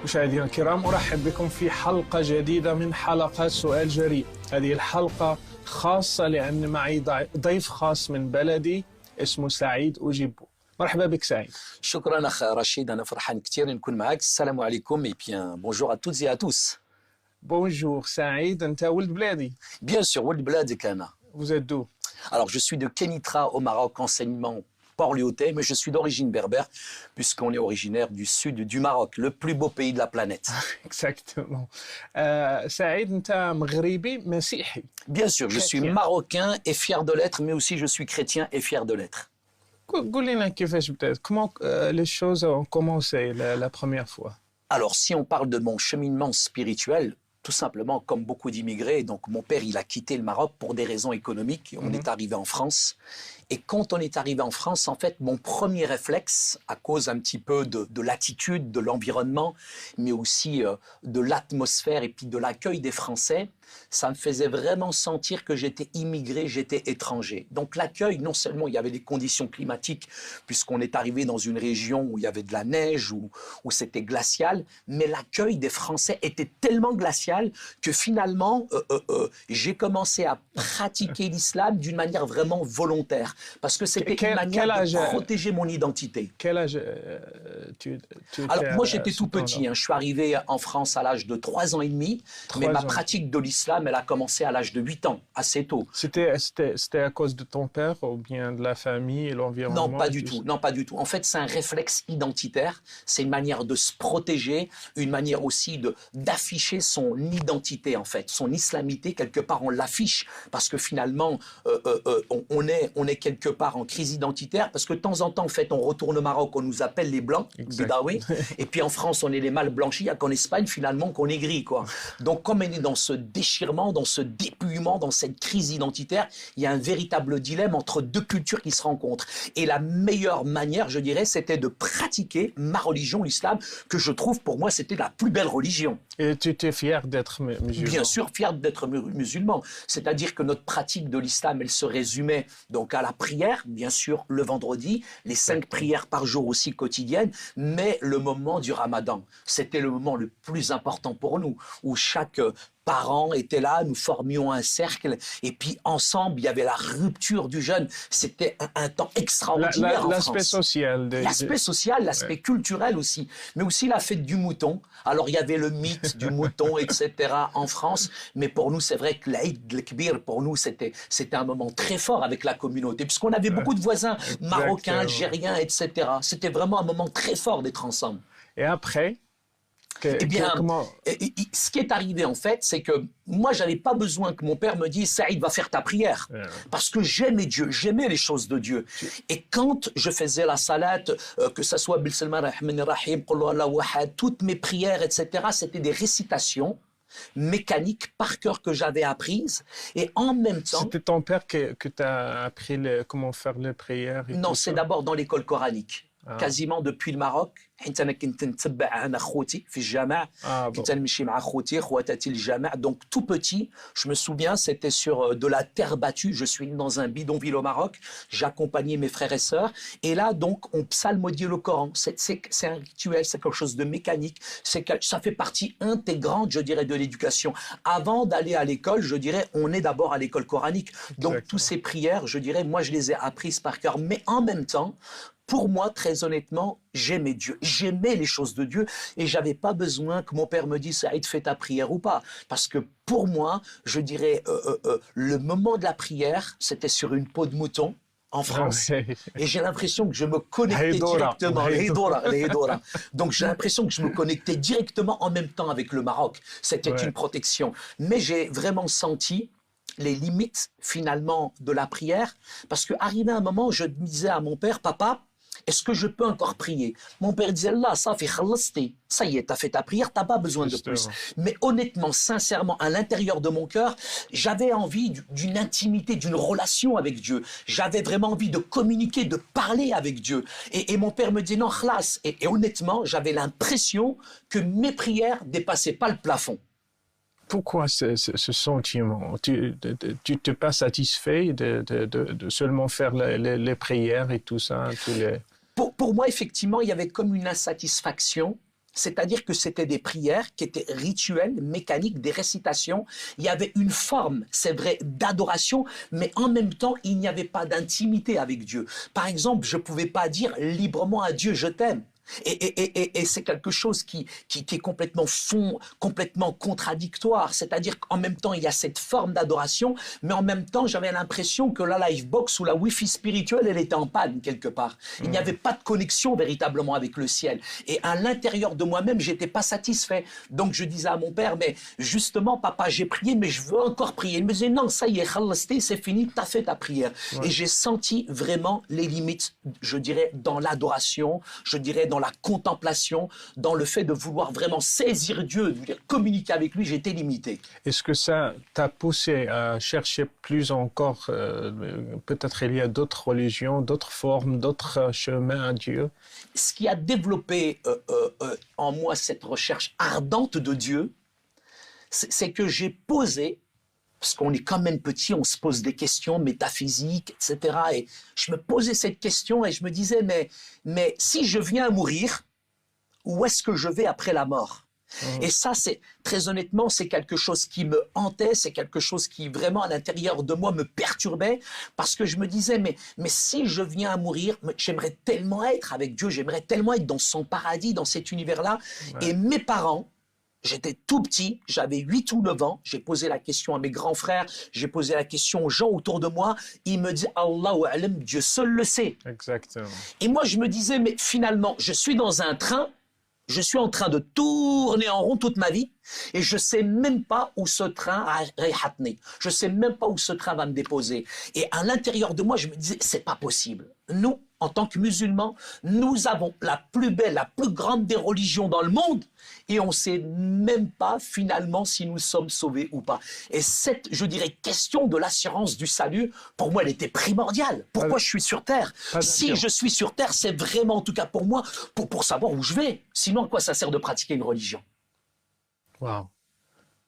مشاهدينا الكرام، أرحب بكم في حلقة جديدة من حلقات سؤال جريء. هذه الحلقة خاصة لأن معي ضيف خاص من بلدي اسمه سعيد أوجيبو. مرحبا بك سعيد. شكرا أخ رشيد، أنا فرحان كثير نكون معك. السلام عليكم et bien bonjour à toutes et à tous. Bonjour سعيد، أنت ولد بلادي؟ Bien sûr, ولد بلادك أنا. Vous êtes d'où? Alors je suis de Kenitra au Maroc, enseignement Port-Lyautey, mais je suis d'origine berbère puisqu'on est originaire du sud du Maroc, le plus beau pays de la planète. Exactement. سعيد، أنت مغربي مسيحي. Bien sûr, je suis marocain et fier de l'être, mais aussi je suis chrétien et fier de l'être. قول لنا كيفاش بدأت؟ Comment les choses ont commencé la première fois? Alors si on parle de mon cheminement spirituel, tout simplement comme beaucoup d'immigrés, donc mon père il a quitté le Maroc pour des raisons économiques, on est arrivé en France. Et quand on est arrivé en France, en fait, mon premier réflexe, à cause un petit peu de l'attitude, de l'environnement, mais aussi de l'atmosphère et puis de l'accueil des Français, ça me faisait vraiment sentir que j'étais immigré, j'étais étranger. Donc l'accueil, non seulement il y avait des conditions climatiques, puisqu'on est arrivé dans une région où il y avait de la neige, où c'était glacial, mais l'accueil des Français était tellement glacial que finalement, j'ai commencé à pratiquer l'islam d'une manière vraiment volontaire. Parce que c'était une manière de protéger mon identité. Quel âge tu Alors, moi, j'étais tout petit. Je suis arrivé en France à l'âge de 3 ans et demi, mais ma pratique de l'islam, elle a commencé à l'âge de 8 ans, assez tôt. C'était à cause de ton père ou bien de la famille et l'environnement? Non, pas du tout. Non, pas du tout. En fait, c'est un réflexe identitaire. C'est une manière de se protéger, une manière aussi d'afficher son identité, en fait. Son islamité, quelque part, on l'affiche parce que finalement, on est quelque part en crise identitaire, parce que de temps en temps, en fait, on retourne au Maroc, on nous appelle les Blancs, Bédaouis, et puis en France, on est les mâles blanchis, il n'y a qu'en Espagne, finalement, qu'on est gris, quoi. Donc, comme on est dans ce déchirement, dans ce dépouillement, dans cette crise identitaire, il y a un véritable dilemme entre deux cultures qui se rencontrent. Et la meilleure manière, je dirais, c'était de pratiquer ma religion, l'islam, que je trouve, pour moi, c'était la plus belle religion. Et tu étais fier d'être musulman? Bien sûr, fier d'être musulman. C'est-à-dire que notre pratique de l'islam, elle se résumait donc à la prière, bien sûr, le vendredi, les 5 prières par jour aussi quotidiennes, mais le moment du Ramadan, c'était le moment le plus important pour nous, où chaque parents étaient là, nous formions un cercle, et puis ensemble, il y avait la rupture du jeûne. C'était un temps extraordinaire en France. L'aspect social. L'aspect social, l'aspect culturel aussi, mais aussi la fête du mouton. Alors, il y avait le mythe du mouton, etc. en France, mais pour nous, c'est vrai que l'Aïd el-Kbir, pour nous, c'était un moment très fort avec la communauté, puisqu'on avait beaucoup de voisins marocains, algériens, etc. C'était vraiment un moment très fort d'être ensemble. Et après? Eh bien, ce qui est arrivé en fait, c'est que moi, j'avais pas besoin que mon père me dise « Saïd, va faire ta prière ». Parce que j'aimais Dieu, j'aimais les choses de Dieu. Et quand je faisais la salat, que ça soit Bismillah ar-Rahman ar-Rahim, Qul Huwallahu Ahad, toutes mes prières, etc., c'était des récitations mécaniques par cœur que j'avais apprises. Et en même temps... C'était ton père que t'as appris comment faire les prières? Non, c'est d'abord dans l'école coranique. Quasiment depuis le Maroc. Donc tout petit, je me souviens, c'était sur de la terre battue. Je suis dans un bidonville au Maroc. J'accompagnais mes frères et sœurs. Et là, donc, on psalmodiait le Coran. C'est un rituel, c'est quelque chose de mécanique. Ça fait partie intégrante, je dirais, de l'éducation. Avant d'aller à l'école, je dirais, on est d'abord à l'école coranique. Donc, toutes ces prières, je dirais, moi, je les ai apprises par cœur. Mais en même temps, pour moi, très honnêtement, j'aimais Dieu. J'aimais les choses de Dieu et j'avais pas besoin que mon père me dise « Saïd, fais ta prière ou pas ». Parce que pour moi, je dirais, le moment de la prière, c'était sur une peau de mouton en France. Et j'ai l'impression que je me connectais directement. Donc j'ai l'impression que je me connectais directement en même temps avec le Maroc. C'était une protection. Mais j'ai vraiment senti les limites finalement de la prière. Parce qu'arrivé un moment, je disais à mon père « Papa, est-ce que je peux encore prier ?» Mon père disait « Là, ça fait khallasti. Ça y est, t'as fait ta prière, t'as pas besoin de plus. » Mais honnêtement, sincèrement, à l'intérieur de mon cœur, j'avais envie d'une intimité, d'une relation avec Dieu. J'avais vraiment envie de communiquer, de parler avec Dieu. Et mon père me dit « Non, khlas. » Et honnêtement, j'avais l'impression que mes prières dépassaient pas le plafond. Pourquoi ce sentiment? Tu t'es pas satisfait de seulement faire les prières et tout ça? Pour moi, effectivement, il y avait comme une insatisfaction C'est-à-dire que c'était des prières qui étaient rituelles, mécaniques, des récitations. Il y avait une forme, c'est vrai, d'adoration, mais en même temps, il n'y avait pas d'intimité avec Dieu. Par exemple, je ne pouvais pas dire librement à Dieu, je t'aime. Et c'est quelque chose qui est complètement contradictoire. C'est-à-dire qu'en même temps, il y a cette forme d'adoration, mais en même temps, j'avais l'impression que la Livebox ou la Wi-Fi spirituelle, elle était en panne quelque part. Il n'y avait pas de connexion véritablement avec le ciel. Et à l'intérieur de moi-même, j'étais pas satisfait. Donc je disais à mon père, mais justement, papa, j'ai prié, mais je veux encore prier. Il me disait, non, ça y est, khalasté, c'est fini, t'as fait ta prière. Ouais. Et j'ai senti vraiment les limites, je dirais, dans l'adoration, je dirais, dans la contemplation, dans le fait de vouloir vraiment saisir Dieu, de communiquer avec lui, j'étais limité. Est-ce que ça t'a poussé à chercher plus encore, peut-être il y a d'autres religions, d'autres formes, d'autres chemins à Dieu? Ce qui a développé en moi cette recherche ardente de Dieu, c'est que j'ai posé, parce qu'on est quand même petit, on se pose des questions métaphysiques, etc. Et je me posais cette question et je me disais, mais si je viens à mourir, où est-ce que je vais après la mort? Et ça, c'est très honnêtement, c'est quelque chose qui me hantait, c'est quelque chose qui vraiment à l'intérieur de moi me perturbait, parce que je me disais, mais si je viens à mourir, j'aimerais tellement être avec Dieu, j'aimerais tellement être dans son paradis, dans cet univers-là. Ouais. Et mes parents, j'étais tout petit, j'avais 8 ou 9 ans, j'ai posé la question à mes grands frères, j'ai posé la question aux gens autour de moi, ils me disent Allahu A'lam, Dieu seul le sait. Exactement. Et moi je me disais, mais finalement, je suis dans un train, je suis en train de tourner en rond toute ma vie et je sais même pas où ce train a réhatné. Je sais même pas où ce train va me déposer. Et à l'intérieur de moi, je me disais, c'est pas possible. Nous, en tant que musulmans, nous avons la plus belle, la plus grande des religions dans le monde et on sait même pas finalement si nous sommes sauvés ou pas. Et cette, je dirais, question de l'assurance du salut, pour moi, elle était primordiale. Pourquoi je suis sur Terre? Si je suis sur Terre, c'est vraiment, en tout cas pour moi, pour savoir où je vais. Sinon, à quoi ça sert de pratiquer une religion? Wow.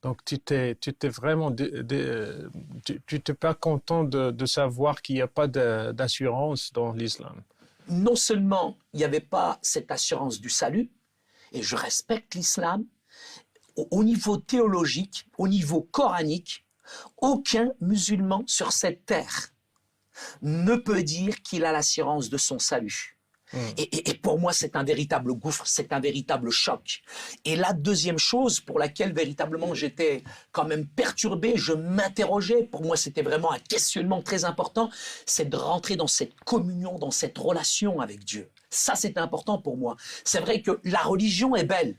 Donc, tu t'es vraiment, tu t'es pas content de savoir qu'il n'y a pas d'assurance dans l'islam. Non seulement il n'y avait pas cette assurance du salut, et je respecte l'islam, au niveau théologique, au niveau coranique, aucun musulman sur cette terre ne peut dire qu'il a l'assurance de son salut. Et pour moi, c'est un véritable gouffre, c'est un véritable choc. Et la deuxième chose pour laquelle véritablement j'étais quand même perturbé, je m'interrogeais, pour moi c'était vraiment un questionnement très important, c'est de rentrer dans cette communion, dans cette relation avec Dieu. Ça, c'est important pour moi. C'est vrai que la religion est belle.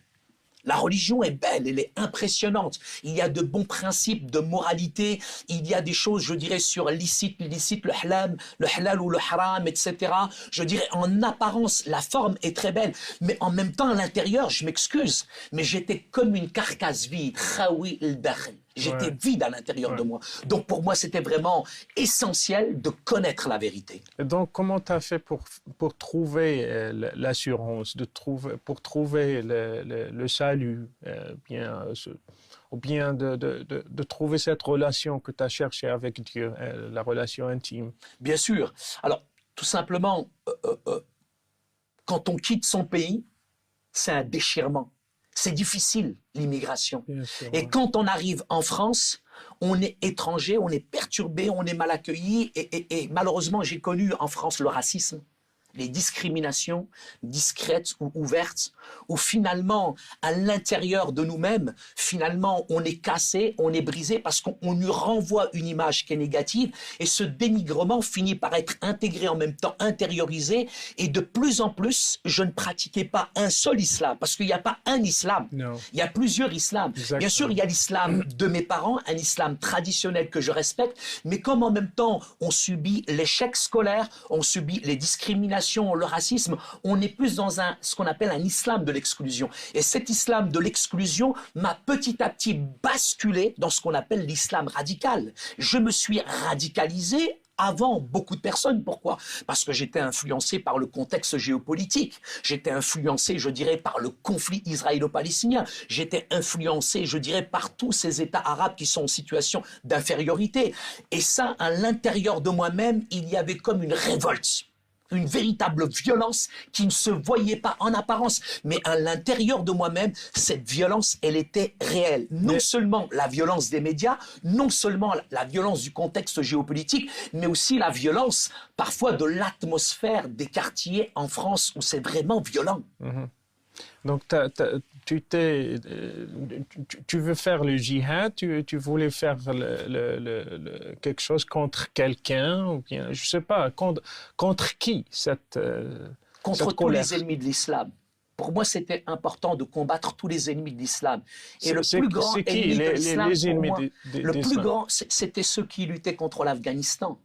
La religion est belle, elle est impressionnante. Il y a de bons principes de moralité. Il y a des choses, je dirais, sur licite, l'illicite, le halal ou le haram, etc. Je dirais, en apparence, la forme est très belle. Mais en même temps, à l'intérieur, je m'excuse, mais j'étais comme une carcasse vide. Khawi el-dakhl. J'étais vide à l'intérieur de moi. Donc pour moi, c'était vraiment essentiel de connaître la vérité. Et donc, comment tu as fait pour trouver l'assurance, pour trouver le salut, ou bien de trouver cette relation que tu as cherchée avec Dieu, la relation intime? Bien sûr. Alors, tout simplement, quand on quitte son pays, c'est un déchirement. C'est difficile, l'immigration. Et quand on arrive en France, on est étranger, on est perturbé, on est mal accueilli. Et malheureusement, j'ai connu en France le racisme, les discriminations discrètes ou ouvertes, où finalement, à l'intérieur de nous-mêmes, finalement, on est cassé, on est brisé parce qu'on nous renvoie une image qui est négative et ce dénigrement finit par être intégré en même temps, intériorisé et de plus en plus, je ne pratiquais pas un seul islam parce qu'il n'y a pas un islam, il y a plusieurs islams. Exactement. Bien sûr, il y a l'islam de mes parents, un islam traditionnel que je respecte, mais comme en même temps, on subit l'échec scolaire, on subit les discriminations, le racisme, on est plus dans ce qu'on appelle un islam de l'exclusion. Et cet islam de l'exclusion m'a petit à petit basculé dans ce qu'on appelle l'islam radical. Je me suis radicalisé avant beaucoup de personnes. Pourquoi? Parce que j'étais influencé par le contexte géopolitique. J'étais influencé, je dirais, par le conflit israélo-palestinien. J'étais influencé, je dirais, par tous ces États arabes qui sont en situation d'infériorité. Et ça, à l'intérieur de moi-même, il y avait comme une révolte. une véritable violence qui ne se voyait pas en apparence. Mais à l'intérieur de moi-même, cette violence, elle était réelle. Non seulement la violence des médias, non seulement la violence du contexte géopolitique, mais aussi la violence parfois de l'atmosphère des quartiers en France où c'est vraiment violent. Donc, tu veux faire le djihad, tu voulais faire quelque chose contre quelqu'un, ou bien, je ne sais pas, contre qui Contre tous colère? les ennemis de l'islam. Pour moi, c'était important de combattre tous les ennemis de l'islam. Et le C'est- plus grand c'est qui, ennemi de les l'islam, pour ennemis moi, le plus d'islam? grand, c'était ceux qui luttaient contre l'Afghanistan.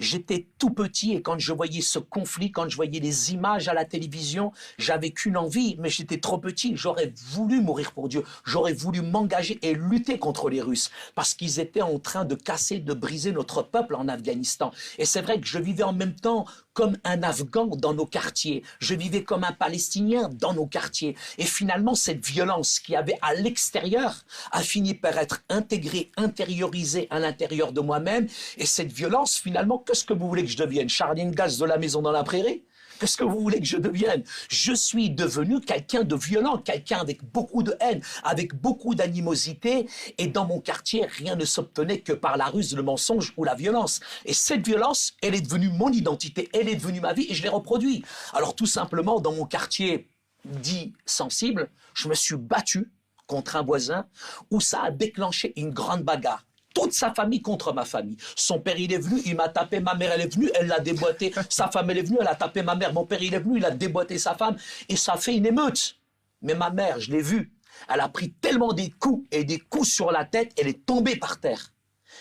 J'étais tout petit et quand je voyais ce conflit, quand je voyais les images à la télévision, j'avais qu'une envie, mais j'étais trop petit. J'aurais voulu mourir pour Dieu. J'aurais voulu m'engager et lutter contre les Russes parce qu'ils étaient en train de casser, de briser notre peuple en Afghanistan. Et c'est vrai que je vivais en même temps comme un Afghan dans nos quartiers. Je vivais comme un Palestinien dans nos quartiers. Et finalement, cette violence qui avait à l'extérieur a fini par être intégrée, intériorisée à l'intérieur de moi-même. Et cette violence, finalement, qu'est-ce que vous voulez que je devienne? Charline Gaz de la maison dans la prairie? Qu'est-ce que vous voulez que je devienne? Je suis devenu quelqu'un de violent, quelqu'un avec beaucoup de haine, avec beaucoup d'animosité. Et dans mon quartier, rien ne s'obtenait que par la ruse, le mensonge ou la violence. Et cette violence, elle est devenue mon identité, elle est devenue ma vie et je l'ai reproduit. Alors tout simplement, dans mon quartier dit sensible, je me suis battu contre un voisin où ça a déclenché une grande bagarre. Toute sa famille contre ma famille. Son père, il est venu, il m'a tapé, ma mère, elle est venue, elle l'a déboîté. Sa femme, elle est venue, elle a tapé ma mère. Mon père, il est venu, il a déboîté sa femme. Et ça a fait une émeute. Mais ma mère, je l'ai vue, elle a pris tellement des coups et des coups sur la tête, elle est tombée par terre.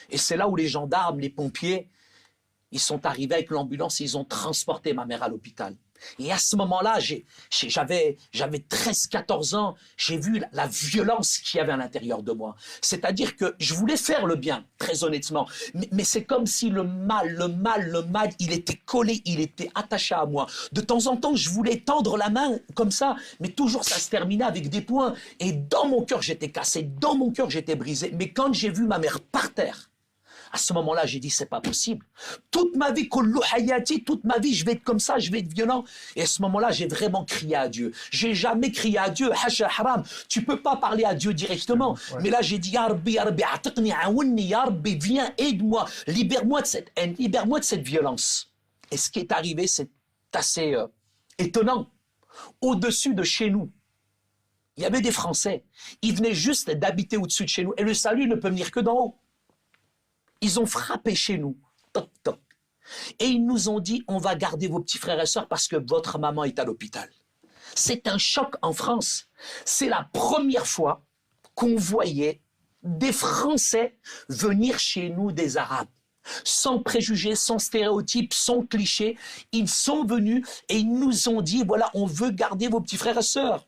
Et c'est là où les gendarmes, les pompiers, ils sont arrivés avec l'ambulance et ils ont transporté ma mère à l'hôpital. Et à ce moment-là, j'avais 13-14 ans, j'ai vu la violence qu'il y avait à l'intérieur de moi. C'est-à-dire que je voulais faire le bien, très honnêtement. Mais c'est comme si le mal, il était collé, il était attaché à moi. De temps en temps, je voulais tendre la main comme ça, mais toujours ça se terminait avec des poings. Et dans mon cœur, j'étais cassé, dans mon cœur, j'étais brisé. Mais quand j'ai vu ma mère par terre, à ce moment-là, j'ai dit, c'est pas possible. Toute ma vie, toute ma vie, je vais être comme ça, je vais être violent. Et à ce moment-là, j'ai vraiment crié à Dieu. J'ai jamais crié à Dieu, hasha haram. Tu peux pas parler à Dieu directement. Ouais. Mais là, j'ai dit, Ya Rabbi, atiqni, aouni, Ya Rabbi, viens, aide-moi, libère-moi de cette haine, libère-moi de cette violence. Et ce qui est arrivé, c'est assez étonnant. Au-dessus de chez nous, il y avait des Français. Ils venaient juste d'habiter au-dessus de chez nous. Et le salut ne peut venir que d'en haut. Ils ont frappé chez nous, toc toc, et ils nous ont dit on va garder vos petits frères et sœurs parce que votre maman est à l'hôpital. C'est un choc en France. C'est la première fois qu'on voyait des Français venir chez nous des Arabes. Sans préjugés, sans stéréotypes, sans clichés, ils sont venus et ils nous ont dit voilà, on veut garder vos petits frères et sœurs.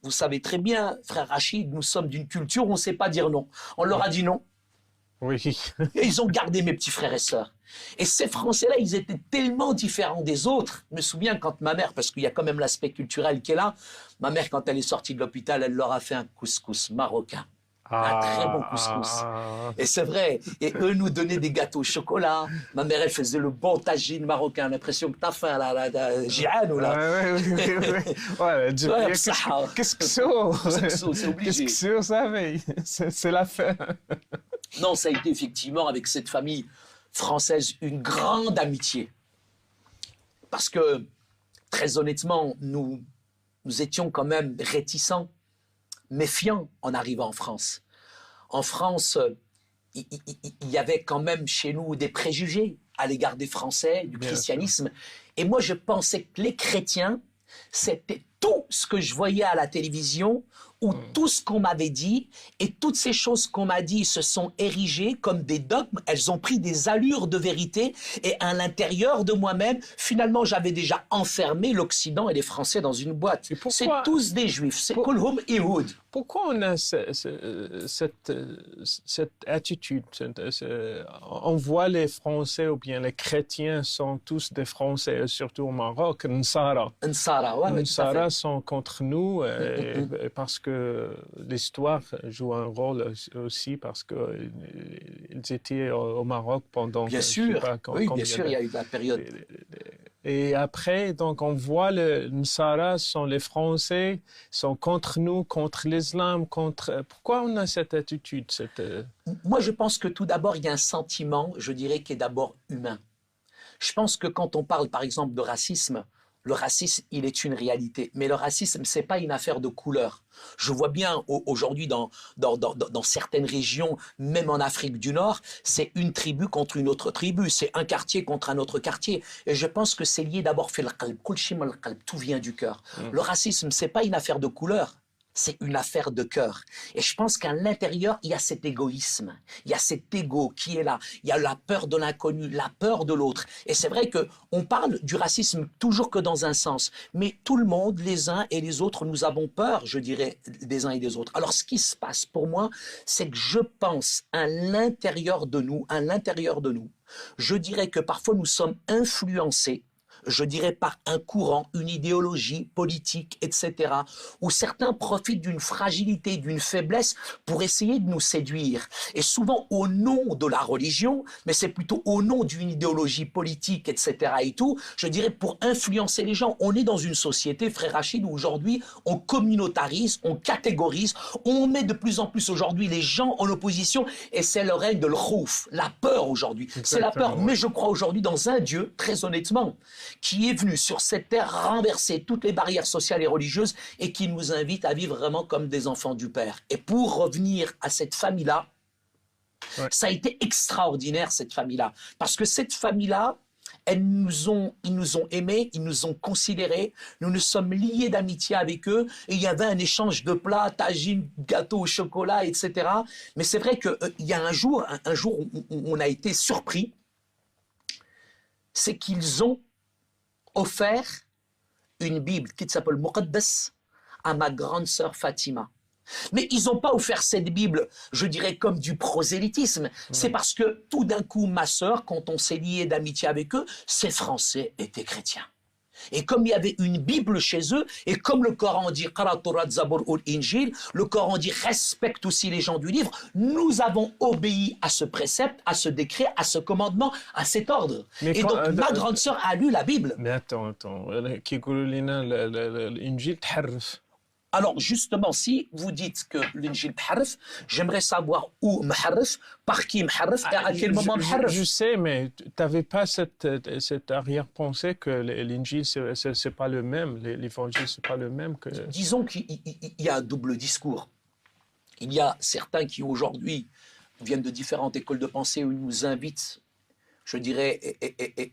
Vous savez très bien, frère Rachid, nous sommes d'une culture où on ne sait pas dire non. On leur a dit non. Oui. Et ils ont gardé mes petits frères et sœurs. Et ces Français-là, ils étaient tellement différents des autres. Je me souviens quand ma mère, parce qu'il y a quand même l'aspect culturel qui est là, ma mère, quand elle est sortie de l'hôpital, elle leur a fait un couscous marocain. Un très bon couscous. Et c'est vrai. Et eux nous donnaient des gâteaux au chocolat. Ma mère, elle faisait le bon tagine marocain. L'impression que t'as faim, là, Jihan ou là. Ouais, qu'est-ce que c'est obligé. Qu'est-ce que ça veut? C'est la fin. Non, ça a été effectivement avec cette famille française une grande amitié. Parce que, très honnêtement, nous étions quand même réticents, méfiants en arrivant en France. En France, il y avait quand même chez nous des préjugés à l'égard des Français, du christianisme. Et moi, je pensais que les chrétiens, c'était tout ce que je voyais à la télévision où tout ce qu'on m'avait dit et toutes ces choses qu'on m'a dit se sont érigées comme des dogmes, elles ont pris des allures de vérité et à l'intérieur de moi-même, finalement, j'avais déjà enfermé l'Occident et les Français dans une boîte. C'est tous des Juifs, c'est Kulhum Ihoud. Pourquoi on a cette attitude? On voit les Français ou bien les chrétiens sont tous des Français, surtout au Maroc, Nsara. Nsara sont contre nous parce que l'histoire joue un rôle aussi parce qu'ils étaient au Maroc pendant... Bien sûr, bien sûr, il y a eu la période... Et après, donc, on voit les Nsara sont les Français, sont contre nous, contre l'islam, contre... Pourquoi on a cette attitude Moi, je pense que tout d'abord, il y a un sentiment, je dirais, qui est d'abord humain. Je pense que quand on parle, par exemple, de racisme, le racisme, il est une réalité. Mais le racisme, c'est pas une affaire de couleur. Je vois bien aujourd'hui dans certaines régions, même en Afrique du Nord, c'est une tribu contre une autre tribu. C'est un quartier contre un autre quartier. Et je pense que c'est lié d'abord, tout vient du cœur. Le racisme, c'est pas une affaire de couleur. C'est une affaire de cœur. Et je pense qu'à l'intérieur, il y a cet égoïsme. Il y a cet ego qui est là. Il y a la peur de l'inconnu, la peur de l'autre. Et c'est vrai qu'on parle du racisme toujours que dans un sens. Mais tout le monde, les uns et les autres, nous avons peur, je dirais, des uns et des autres. Alors, ce qui se passe pour moi, c'est que je pense à l'intérieur de nous, je dirais que parfois nous sommes influencés, je dirais par un courant, une idéologie politique, etc., où certains profitent d'une fragilité, d'une faiblesse pour essayer de nous séduire. Et souvent au nom de la religion, mais c'est plutôt au nom d'une idéologie politique, etc. et tout, je dirais pour influencer les gens. On est dans une société, frère Rachid, où aujourd'hui on communautarise, on catégorise, on met de plus en plus aujourd'hui les gens en opposition, et c'est le règne de l'khouf, la peur aujourd'hui. C'est la peur, mais je crois aujourd'hui dans un Dieu, très honnêtement, qui est venu sur cette terre renverser toutes les barrières sociales et religieuses et qui nous invite à vivre vraiment comme des enfants du Père. Et pour revenir à cette famille-là, ça a été extraordinaire, cette famille-là. Parce que cette famille-là, ils nous ont aimés, ils nous ont considérés, nous nous sommes liés d'amitié avec eux, et il y avait un échange de plats, tagine, gâteau au chocolat, etc. Mais c'est vrai qu'il y a un jour où on a été surpris, c'est qu'ils ont offert une Bible qui s'appelle Muqaddas à ma grande sœur Fatima. Mais ils n'ont pas offert cette Bible, je dirais, comme du prosélytisme. C'est parce que tout d'un coup, ma sœur, quand on s'est lié d'amitié avec eux, ces Français étaient chrétiens. Et comme il y avait une Bible chez eux, et comme le Coran dit le Coran dit respecte aussi les gens du livre, nous avons obéi à ce précepte, à ce décret, à ce commandement, à cet ordre. Mais et donc ma grande sœur a lu la Bible. Mais attends. L'Injil تحرف. Alors justement, si vous dites que l'Injil m'harraf, j'aimerais savoir où m'harraf, par qui m'harraf et à quel moment m'harraf. Je sais, mais tu n'avais pas cette arrière-pensée que l'Injil, c'est pas le même, l'Évangile, c'est pas le même que... Disons qu'il y a un double discours. Il y a certains qui aujourd'hui viennent de différentes écoles de pensée où ils nous invitent, je dirais,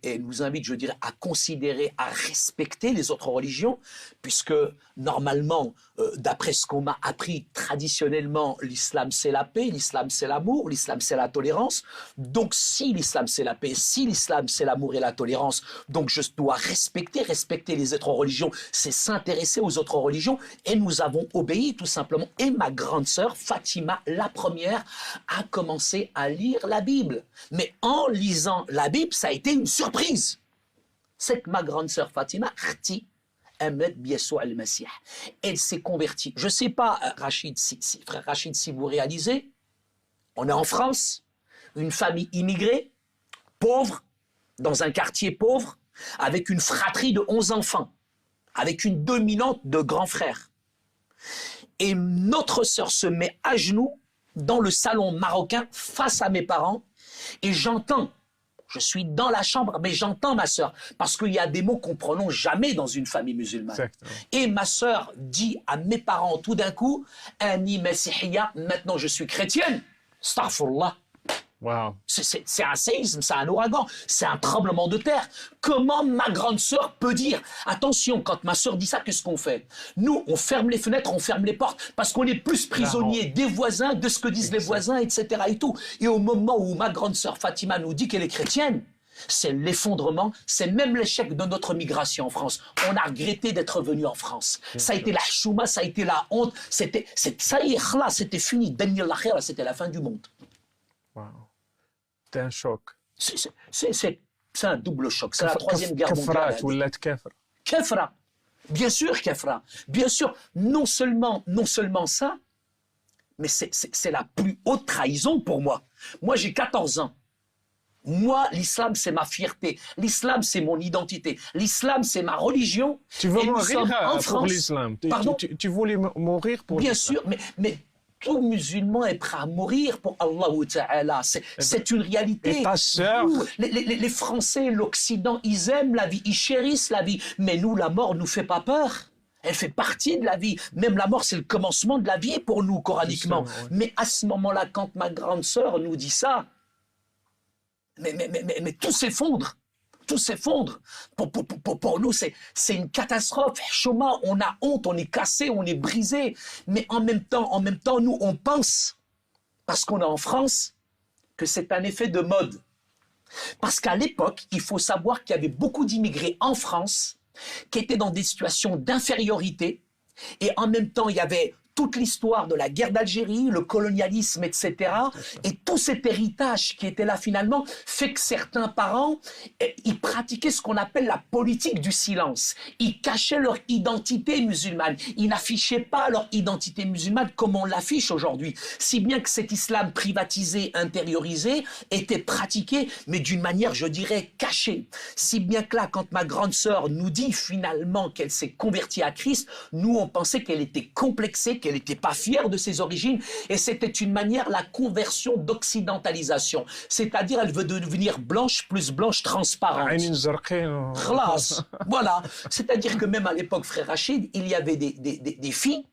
et nous invitent, je dirais, à considérer, à respecter les autres religions, puisque normalement, d'après ce qu'on m'a appris traditionnellement, l'islam c'est la paix, l'islam c'est l'amour, l'islam c'est la tolérance. Donc si l'islam c'est la paix, si l'islam c'est l'amour et la tolérance, donc je dois respecter les autres religions, c'est s'intéresser aux autres religions, et nous avons obéi tout simplement. Et ma grande sœur, Fatima, la première, a commencé à lire la Bible. Mais en lisant la Bible, ça a été une surprise. C'est que ma grande sœur Fatima, elle s'est convertie. Je ne sais pas, frère Rachid, si vous réalisez, on est en France, une famille immigrée, pauvre, dans un quartier pauvre, avec une fratrie de 11 enfants, avec une dominante de grands frères. Et notre sœur se met à genoux dans le salon marocain face à mes parents, et j'entends, je suis dans la chambre, mais j'entends ma sœur, parce qu'il y a des mots qu'on ne prononce jamais dans une famille musulmane. Exactement. Et ma sœur dit à mes parents tout d'un coup, Ani Messihiya, maintenant je suis chrétienne. Astaghfirullah. Wow. C'est un séisme, c'est un ouragan, c'est un tremblement de terre. Comment ma grande sœur peut dire, attention, quand ma sœur dit ça, qu'est-ce qu'on fait? Nous, on ferme les fenêtres, on ferme les portes, parce qu'on est plus prisonniers des voisins, de ce que disent les voisins, etc. Et tout. Et au moment où ma grande sœur Fatima nous dit qu'elle est chrétienne, c'est l'effondrement, c'est même l'échec de notre migration en France. On a regretté d'être venu en France. Ça a été la chouma, ça a été la honte, ça y est, là, c'était fini. Daniel Lakhira, c'était la fin du monde. Wow. C'est un choc. C'est un double choc. C'est la troisième guerre mondiale. Kefra. Bien sûr, Kefra. Bien sûr, non seulement ça, mais c'est la plus haute trahison pour moi. Moi, j'ai 14 ans. Moi, l'islam, c'est ma fierté. L'islam, c'est mon identité. L'islam, c'est ma religion. Tu veux Et nous mourir sommes en pour France. l'islam. Pardon? Tu voulais mourir pour Bien l'islam. sûr, mais tout musulman est prêt à mourir pour Allah Ta'ala. C'est une réalité. Et ta sœur? Nous, les Français, l'Occident, ils aiment la vie, ils chérissent la vie. Mais nous, la mort ne nous fait pas peur. Elle fait partie de la vie. Même la mort, c'est le commencement de la vie pour nous, coraniquement. C'est ça, ouais. Mais à ce moment-là, quand ma grande sœur nous dit ça, mais tout s'effondre. Tout s'effondre. Pour nous, c'est une catastrophe. Chouma, on a honte, on est cassé, on est brisé. Mais en même temps, nous, on pense, parce qu'on est en France, que c'est un effet de mode. Parce qu'à l'époque, il faut savoir qu'il y avait beaucoup d'immigrés en France qui étaient dans des situations d'infériorité. Et en même temps, il y avait toute l'histoire de la guerre d'Algérie, le colonialisme, etc. Et tout cet héritage qui était là finalement fait que certains parents, ils pratiquaient ce qu'on appelle la politique du silence. Ils cachaient leur identité musulmane. Ils n'affichaient pas leur identité musulmane comme on l'affiche aujourd'hui. Si bien que cet islam privatisé, intériorisé, était pratiqué, mais d'une manière, je dirais, cachée. Si bien que là, quand ma grande sœur nous dit finalement qu'elle s'est convertie à Christ, nous, on pensait qu'elle était complexée, qu'elle n'était pas fière de ses origines, et c'était une manière, la conversion d'occidentalisation. C'est-à-dire, elle veut devenir blanche plus blanche transparente. Khlas. Voilà. C'est-à-dire que même à l'époque, frère Rachid, il y avait des filles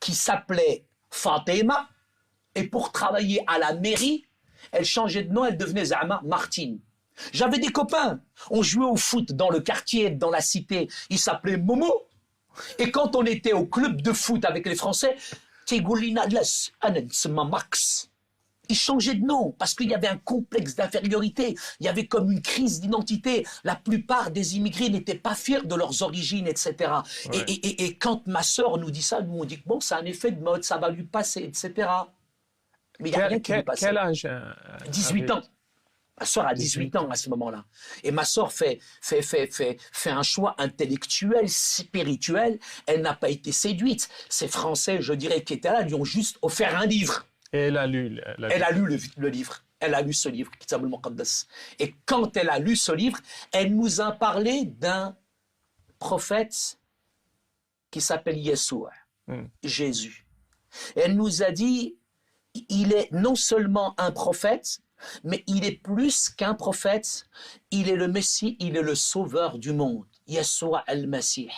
qui s'appelaient Fatima, et pour travailler à la mairie, elles changeaient de nom, elles devenaient Zama Martine. J'avais des copains, on jouait au foot dans le quartier, dans la cité, ils s'appelaient Momo. Et quand on était au club de foot avec les Français, Max. Ils changeaient de nom parce qu'il y avait un complexe d'infériorité. Il y avait comme une crise d'identité. La plupart des immigrés n'étaient pas fiers de leurs origines, etc. Ouais. Et quand ma sœur nous dit ça, nous on dit que bon, c'est un effet de mode, ça va lui passer, etc. Mais il n'y a rien qui lui passe. Quel âge 18 ans. Ma sœur a 18 ans à ce moment-là. Et ma sœur fait un choix intellectuel, spirituel. Elle n'a pas été séduite. Ces Français, je dirais, qui étaient là, lui ont juste offert un livre. Et elle a lu. Elle a lu le livre. Elle a lu ce livre, Kitab al-Muqaddas. Et quand elle a lu ce livre, elle nous a parlé d'un prophète qui s'appelle Yeshua, Jésus. Et elle nous a dit, il est non seulement un prophète, mais il est plus qu'un prophète, il est le Messie, il est le sauveur du monde. Yeshua al-Masih,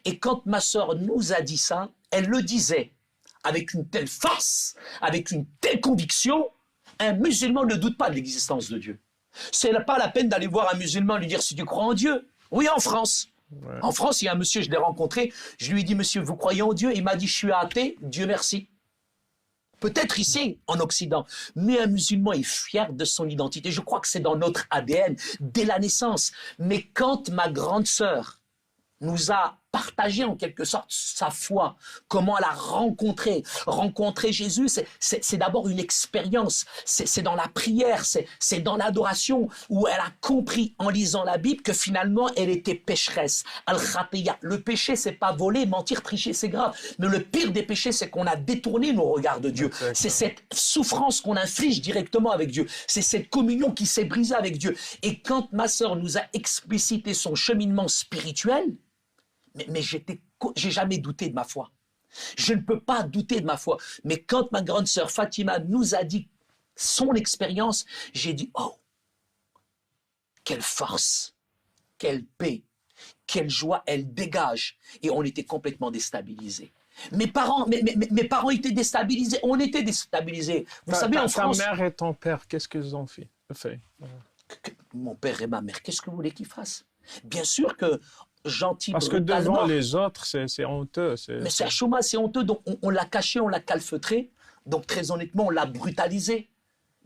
Et quand ma sœur nous a dit ça, elle le disait avec une telle force, avec une telle conviction, un musulman ne doute pas de l'existence de Dieu. C'est pas la peine d'aller voir un musulman et lui dire si tu crois en Dieu. Oui, en France. Ouais. En France, il y a un monsieur, je l'ai rencontré, je lui ai dit, monsieur, vous croyez en Dieu? Il m'a dit, je suis athée, Dieu merci. Peut-être ici, en Occident, mais un musulman est fier de son identité. Je crois que c'est dans notre ADN, dès la naissance. Mais quand ma grande sœur nous a partagé en quelque sorte sa foi, comment elle a rencontré Jésus, c'est d'abord une expérience, c'est dans la prière, c'est dans l'adoration, où elle a compris en lisant la Bible que finalement elle était pécheresse. Al-Khatiya, le péché c'est pas voler, mentir, tricher, c'est grave, mais le pire des péchés c'est qu'on a détourné nos regards de Dieu, c'est cette souffrance qu'on inflige directement avec Dieu, c'est cette communion qui s'est brisée avec Dieu. Et quand ma sœur nous a explicité son cheminement spirituel, mais j'ai jamais douté de ma foi. Je ne peux pas douter de ma foi. Mais quand ma grande sœur Fatima nous a dit son expérience, j'ai dit, oh, quelle force, quelle paix, quelle joie elle dégage. Et on était complètement déstabilisés. Mes parents étaient déstabilisés, on était déstabilisés. Vous savez, en France... Ta mère et ton père, qu'est-ce qu'ils ont fait? Mon père et ma mère, qu'est-ce que vous voulez qu'ils fassent? Bien sûr que gentil. Parce que devant les autres, c'est honteux. Mais c'est Chouma, c'est honteux. Donc on l'a caché, on l'a calfeutré. Donc très honnêtement, on l'a brutalisé.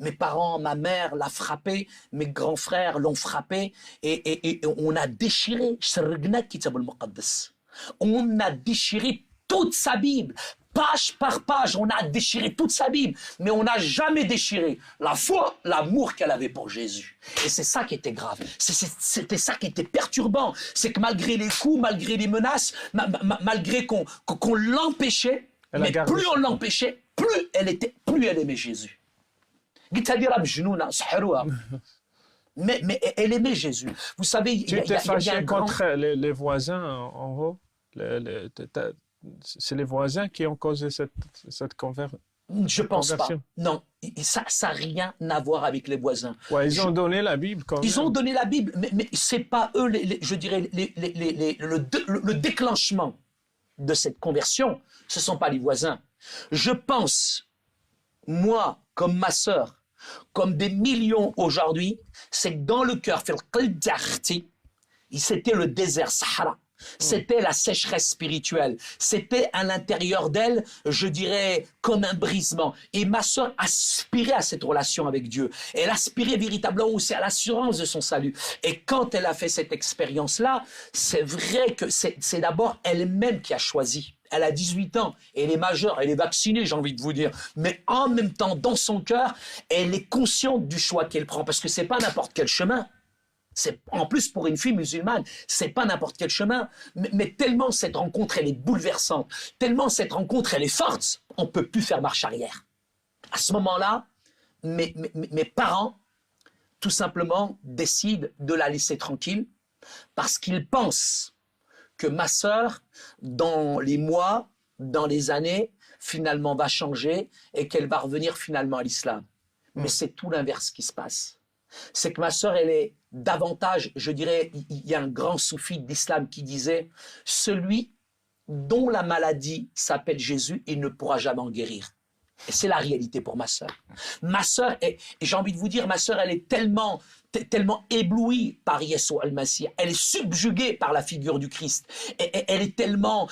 Mes parents, ma mère l'a frappé, mes grands frères l'ont frappé, et on a déchiré. On a déchiré toute sa Bible. Page par page, on a déchiré toute sa Bible, mais on n'a jamais déchiré la foi, l'amour qu'elle avait pour Jésus. Et c'est ça qui était grave, c'était ça qui était perturbant, c'est que malgré les coups, malgré les menaces, malgré qu'on l'empêchait, mais plus on l'empêchait, plus elle aimait Jésus. قلت هذه راه مجنونه سحروها. Mais elle aimait Jésus. Vous savez, il y Tu t'es a un fâché grand... contre les voisins en haut? C'est les voisins qui ont causé cette conversion? Je pense pas. Non, ça n'a rien à voir avec les voisins. Ouais, ils ont donné la Bible quand même. Ils ont donné la Bible, mais c'est pas eux, je dirais, le déclenchement de cette conversion, ce sont pas les voisins. Je pense, moi, comme ma sœur, comme des millions aujourd'hui, c'est que dans le cœur, c'était le désert Sahara. C'était la sécheresse spirituelle. C'était à l'intérieur d'elle, je dirais, comme un brisement. Et ma sœur aspirait à cette relation avec Dieu. Elle aspirait véritablement aussi à l'assurance de son salut. Et quand elle a fait cette expérience-là, c'est vrai que c'est d'abord elle-même qui a choisi. Elle a 18 ans, elle est majeure, elle est vaccinée, j'ai envie de vous dire. Mais en même temps, dans son cœur, elle est consciente du choix qu'elle prend. Parce que c'est pas n'importe quel chemin. C'est, en plus, pour une fille musulmane, c'est pas n'importe quel chemin. Mais tellement cette rencontre, elle est bouleversante, tellement cette rencontre, elle est forte, on peut plus faire marche arrière. À ce moment-là, mes parents, tout simplement, décident de la laisser tranquille parce qu'ils pensent que ma sœur, dans les mois, dans les années, finalement va changer et qu'elle va revenir finalement à l'islam. Mais c'est tout l'inverse qui se passe. C'est que ma sœur, elle est davantage, je dirais, il y a un grand soufi d'islam qui disait « Celui dont la maladie s'appelle Jésus, il ne pourra jamais en guérir ». Et c'est la réalité pour ma sœur. Ma sœur, j'ai envie de vous dire, ma sœur, elle est tellement éblouie par Yeshua al-Masih. Elle est subjuguée par la figure du Christ. Elle est tellement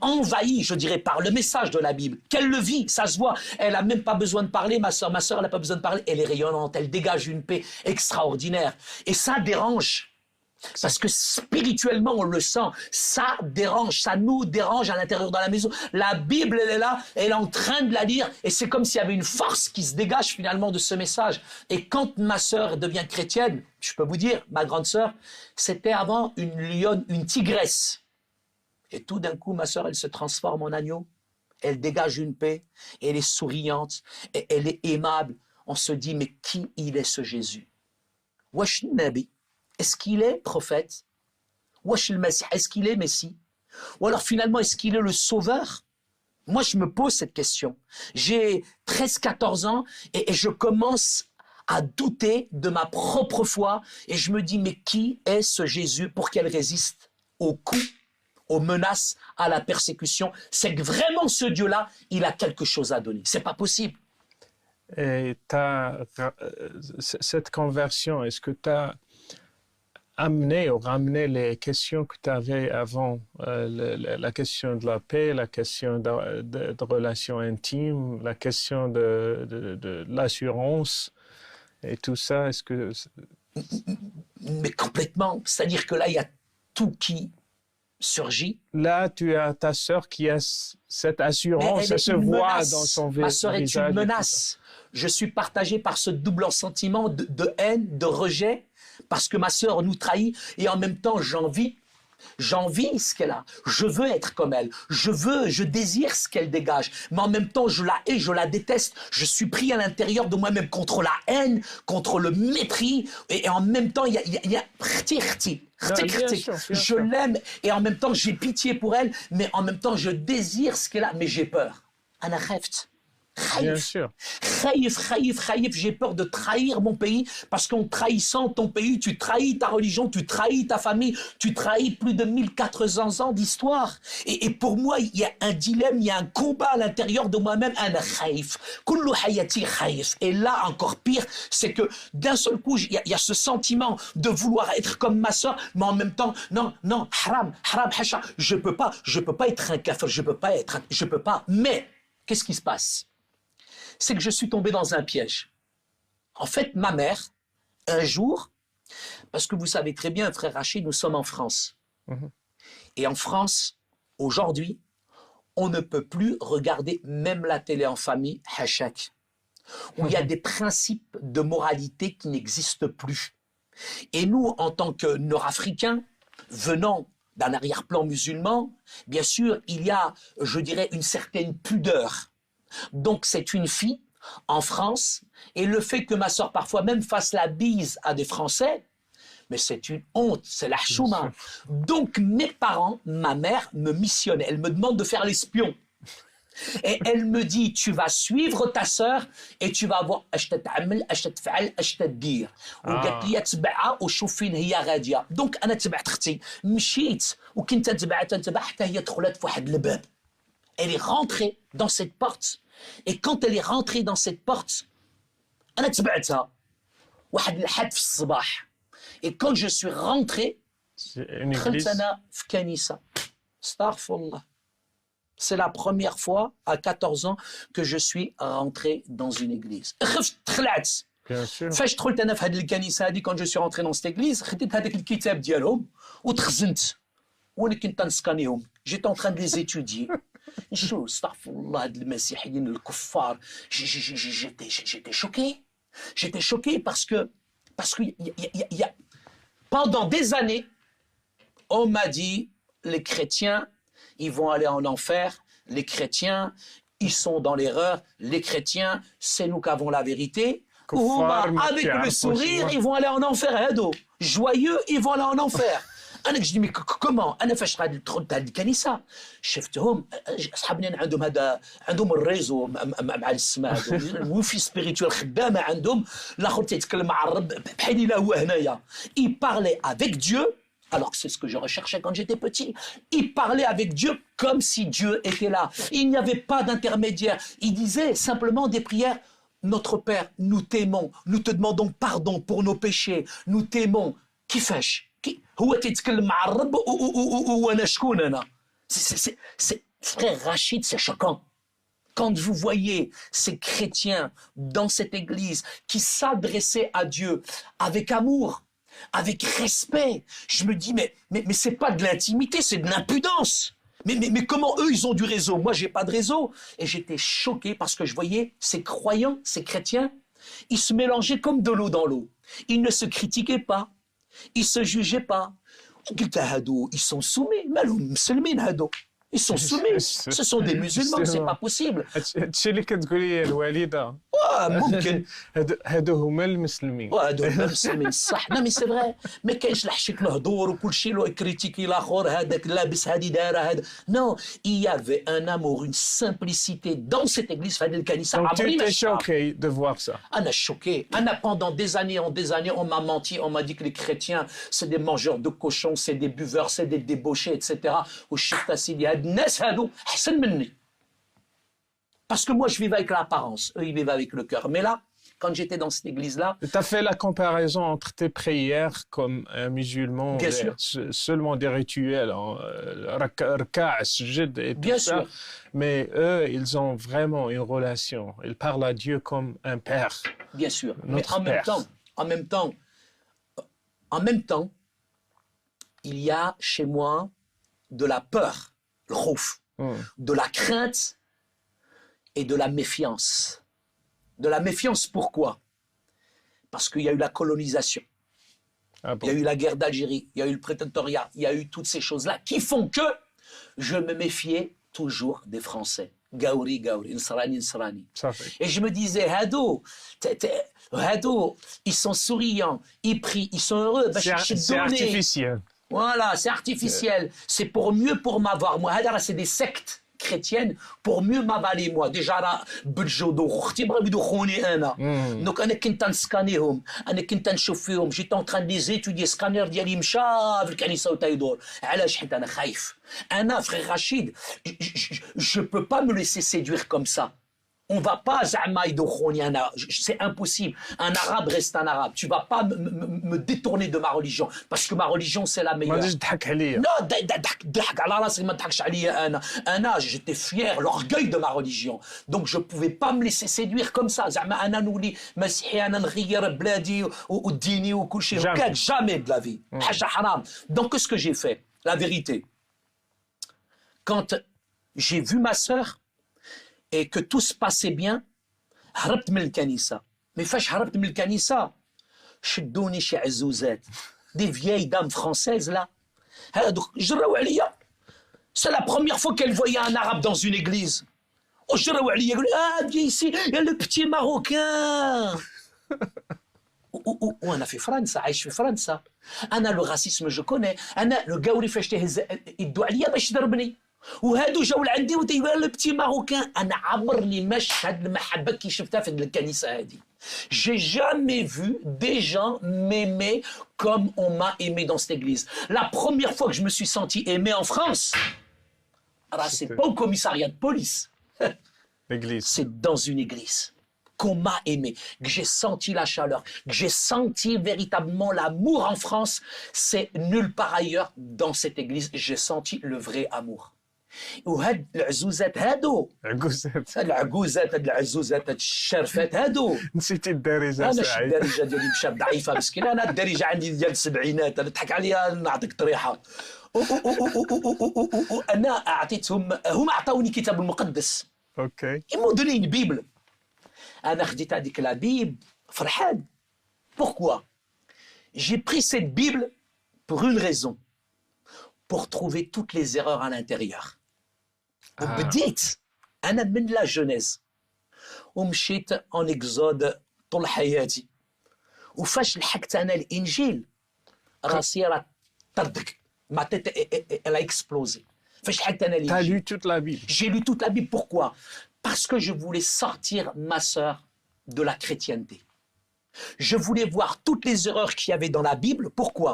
envahie, je dirais, par le message de la Bible, qu'elle le vit, ça se voit. Elle n'a même pas besoin de parler, ma sœur, elle n'a pas besoin de parler. Elle est rayonnante, elle dégage une paix extraordinaire. Et ça dérange. Parce que spirituellement, on le sent, ça dérange, ça nous dérange à l'intérieur de la maison. La Bible, elle est là, elle est en train de la lire, et c'est comme s'il y avait une force qui se dégage finalement de ce message. Et quand ma sœur devient chrétienne, je peux vous dire, ma grande sœur, c'était avant une lionne, une tigresse. Et tout d'un coup, ma sœur, elle se transforme en agneau, elle dégage une paix, elle est souriante, et elle est aimable. On se dit, mais qui il est ce Jésus? Wesh Nabi. Est-ce qu'il est prophète? Est-ce qu'il est Messie? Ou alors finalement, est-ce qu'il est le sauveur? Moi, je me pose cette question. J'ai 13-14 ans et je commence à douter de ma propre foi et je me dis, mais qui est ce Jésus pour qu'elle résiste aux coups, aux menaces, à la persécution? C'est que vraiment ce Dieu-là, il a quelque chose à donner. C'est pas possible. Et cette conversion, est-ce que tu as amener ou ramener les questions que tu avais avant, la question de la paix, la question de relations intimes, la question de l'assurance et tout ça, est-ce que... Mais complètement, c'est-à-dire que là, il y a tout qui surgit. Là, tu as ta sœur qui a cette assurance, ça se voit dans son visage. Ma sœur est une menace. Je suis partagé par ce double sentiment de haine, de rejet, parce que ma sœur nous trahit et en même temps j'envie ce qu'elle a. Je veux être comme elle. Je désire ce qu'elle dégage. Mais en même temps, je la hais, je la déteste. Je suis pris à l'intérieur de moi-même contre la haine, contre le mépris. Et en même temps, il y a je l'aime et en même temps, j'ai pitié pour elle. Mais en même temps, je désire ce qu'elle a. Mais j'ai peur. Ana kheft. Bien sûr. J'ai peur de trahir mon pays parce qu'en trahissant ton pays, tu trahis ta religion, tu trahis ta famille, tu trahis plus de 1400 ans d'histoire. Et pour moi, il y a un dilemme, il y a un combat à l'intérieur de moi-même. Et là, encore pire, c'est que d'un seul coup, il y a ce sentiment de vouloir être comme ma soeur, mais en même temps, non, haram, hasha, je peux pas être un kafir, je peux pas. Mais, qu'est-ce qui se passe? C'est que je suis tombé dans un piège. En fait, ma mère, un jour, parce que vous savez très bien, frère Rachid, nous sommes en France. Et en France, aujourd'hui, on ne peut plus regarder même la télé en famille, hachak, où il y a des principes de moralité qui n'existent plus. Et nous, en tant que Nord-Africains, venant d'un arrière-plan musulman, bien sûr, il y a, je dirais, une certaine pudeur. Donc, c'est une fille en France, et le fait que ma sœur parfois même fasse la bise à des Français, mais c'est une honte, c'est la chouma. Donc mes parents, ma mère me missionne, elle me demande de faire l'espion. Et elle me dit, tu vas suivre ta sœur et tu vas voir اش تتعمل اش تفعل اش تدير. وقالت لي تبعها وشوف فين هي غاديه. دونك انا تبعت اختي مشيت وكنت نتبع حتى هي دخلت في واحد الباب. Elle est rentrée dans cette porte et quand elle est rentrée dans cette porte انا تبعتها واحد الحد في الصباح. Et quand je suis rentré دخلت انا في كنيسه. استغفر الله. C'est la première fois, à 14 ans, que je suis rentré dans une église. Bien sûr. فاش دخلت انا في هذه الكنيسه هذه quand je suis rentré dans cette église خديت هذاك الكتاب ديالهم وتخزنت وانا كنت نسكانيهم. J'étais en train de les étudier. نشوف استغفر الله هاد المسيحيين الكفار. J'étais choqué. J'étais choqué parce que pendant des années on m'a dit les chrétiens ils vont aller en enfer, les chrétiens, ils sont dans l'erreur, les chrétiens, c'est nous qui avons la vérité. Ou avec le sourire, ils vont aller en enfer. Joyeux, ils vont aller en enfer. انا كنت mais comment انا فاش غادي دخلت هذه الكنيسه شفتهم اصحابنا عندهم الريزو مع السماء الوفي سبيريتوال خدامه عندهم الاخر تيتكلم مع الرب بحال الا هو هنايا. Il parlait avec Dieu. Alors que c'est ce que je recherchais quand j'étais petit. Il parlait avec Dieu comme si Dieu était là. Il n'y avait pas d'intermédiaire. Il disait simplement des prières. Notre Père, nous t'aimons. Nous te demandons pardon pour nos péchés. Nous t'aimons. كيفاش؟ هو تيتكلم مع الرب وانا شكون انا؟ C'est frère Rachid, c'est choquant. Quand vous voyez ces chrétiens dans cette église qui s'adressaient à Dieu avec amour, avec respect, je me dis mais c'est pas de l'intimité, c'est de l'impudence. Mais comment eux ils ont du réseau? Moi j'ai pas de réseau. Et j'étais choqué parce que je voyais ces croyants, ces chrétiens, ils se mélangeaient comme de l'eau dans l'eau. Ils ne se critiquaient pas, ils se jugeaient pas. Ils sont soumis, ils sont soumis. Ce sont des musulmans, c'est pas possible. هادشي اللي كتقولي يا الوالده ممكن هادو هما المسلمين. هادو هما المسلمين صح. لا مي سي فري ما كاينش الحشيك الهضور وكل شيء لو كريتيكي الاخر هذاك لابس هادي دايره هذا. Non, il y avait un amour, une simplicité dans cette église في هذه الكنيسه. Donc tu étais choqué de voir ça. انا choqué. Pendant des années on m'a menti, on m'a dit que les chrétiens c'est des mangeurs de cochons, c'est des buveurs, c'est des débauchés, etc. وشفت سيدي هاد الناس هادو احسن مني. Parce que moi, je vivais avec l'apparence. Eux, ils vivaient avec le cœur. Mais là, quand j'étais dans cette église-là... Tu as fait la comparaison entre tes prières comme un musulman, bien sûr. Seulement des rituels, raka', sujud et tout bien ça. Sûr. Mais eux, ils ont vraiment une relation. Ils parlent à Dieu comme un père. Bien sûr. Notre Mais en même temps, il y a chez moi de la peur, le khouf, de la crainte et de la méfiance. De la méfiance, pourquoi? Parce qu'il y a eu la colonisation, Ah bon? il y a eu la guerre d'Algérie, il y a eu le prétendoriat, il y a eu toutes ces choses-là qui font que je me méfiais toujours des Français. Gaouri, Nsrani, Nsrani. Et je me disais, Hado, ils sont souriants, ils prient, ils sont heureux. C'est artificiel. Voilà, c'est artificiel. C'est pour mieux pour m'avoir. Moi, c'est des sectes chrétiennes pour mieux m'avaler moi. Déjà là, بجودو اختي بغاو يدخلوني انا. دونك انا كنت نسكانيهم، انا كنت نشوف فيهم، جيت اون تران دي زيتودي سكانير ديالي مشى في الكنيسه وتيدور. علاش؟ حيت انا خايف. انا frère Rachid, je peux pas me laisser séduire comme ça. On va pas c'est impossible. Un arabe reste un arabe. Tu vas pas me détourner de ma religion parce que ma religion c'est la meilleure. Non, j'étais fier, l'orgueil de ma religion. Donc je pouvais pas me laisser séduire comme ça. Jamais de la vie. Donc qu'est-ce que j'ai fait? La vérité. Quand j'ai vu ma sœur et que tout se passait bien, هربت من الكنيسة. Mais فاش هربت من الكنيسة شدوني شي عزوزات des vieilles dames françaises là هادوك جراو عليا. C'est la première fois qu'elles voyaient un arabe dans une église. وجراو عليا يقول viens ici il y a le petit marocain. وانا في فرنسا عايش في فرنسا انا لو راسيسم جو كوني انا لو قاوري فاش تهز يدوا عليا باش يضربني وهادو جاو لعندي وتيقول لو بتي ماروكان انا عبر لي مشهد المحبه كي شفتها في الكنيسه هذه. J'ai jamais vu des gens m'aimer comme on m'a aimé dans cette église. La première fois que je me suis senti aimé en France, c'est pas au commissariat de police. L'église. C'est dans une église qu'on m'a aimé, que j'ai senti la chaleur, que j'ai senti véritablement l'amour en France. C'est nulle part ailleurs dans cette église. J'ai senti le vrai amour. وهاد العزوزات هادو عجوزات. هاد العجوزات هاد العزوزات هاد الشرفات هادو نسيتي الدارجه انا سعيد. الدارجه ديالي مشات ضعيفه مسكينه انا الدارجه عندي ديال السبعينات انا تضحك عليا نعطيك طريحه انا اعطيتهم هم عطاوني كتاب المقدس اوكي. يمودوني بيبل انا خديت هذيك لا بيب فرحان. Pourquoi? J'ai pris cette Bible pour une raison, pour trouver toutes les erreurs à l'intérieur. وبديت انا من لا جونيز ومشيت اون اكزود طول حياتي وفاش لحقت انا الانجيل راسي راه طردك ما تيت elle a explosé. فاش لحقت انا T'as الانجيل lu toute la Bible. j'ai lu toute la Bible. Pourquoi? Parce que je voulais sortir ma sœur de la chrétienté. Je voulais voir toutes les erreurs qu'il y avait dans la Bible. Pourquoi?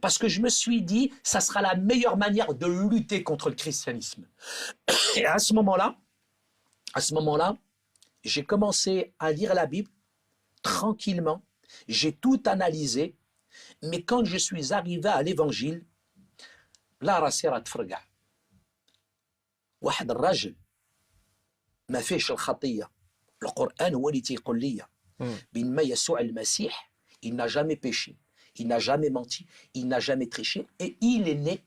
Parce que je me suis dit, ça sera la meilleure manière de lutter contre le christianisme. Et à ce moment-là, j'ai commencé à lire la Bible tranquillement. J'ai tout analysé. Mais quand je suis arrivé à l'évangile, là, راسي راه تفرقع. واحد الراجل ما فيهش الخطية. القرآن هو اللي تيقول لي بينما يسوع المسيح il n'a jamais péché, il n'a jamais menti, il n'a jamais triché et il est né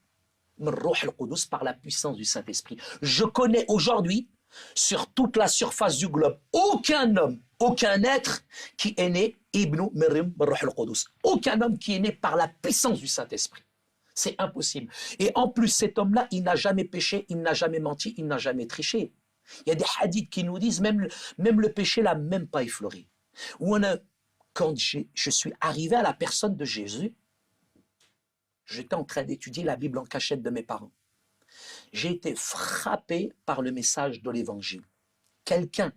من الروح القدس par la puissance du Saint-Esprit. Je connais aujourd'hui sur toute la surface du globe aucun homme, aucun être qui est né ibn Maryam بالروح القدس. Aucun homme qui est né par la puissance du Saint-Esprit. C'est impossible. Et en plus cet homme-là, il n'a jamais péché, il n'a jamais menti, il n'a jamais triché. Il y a des hadiths qui nous disent même le péché l'a même pas effleuré. Quand je suis arrivé à la personne de Jésus, j'étais en train d'étudier la Bible en cachette de mes parents. J'ai été frappé par le message de l'Évangile. Quelqu'un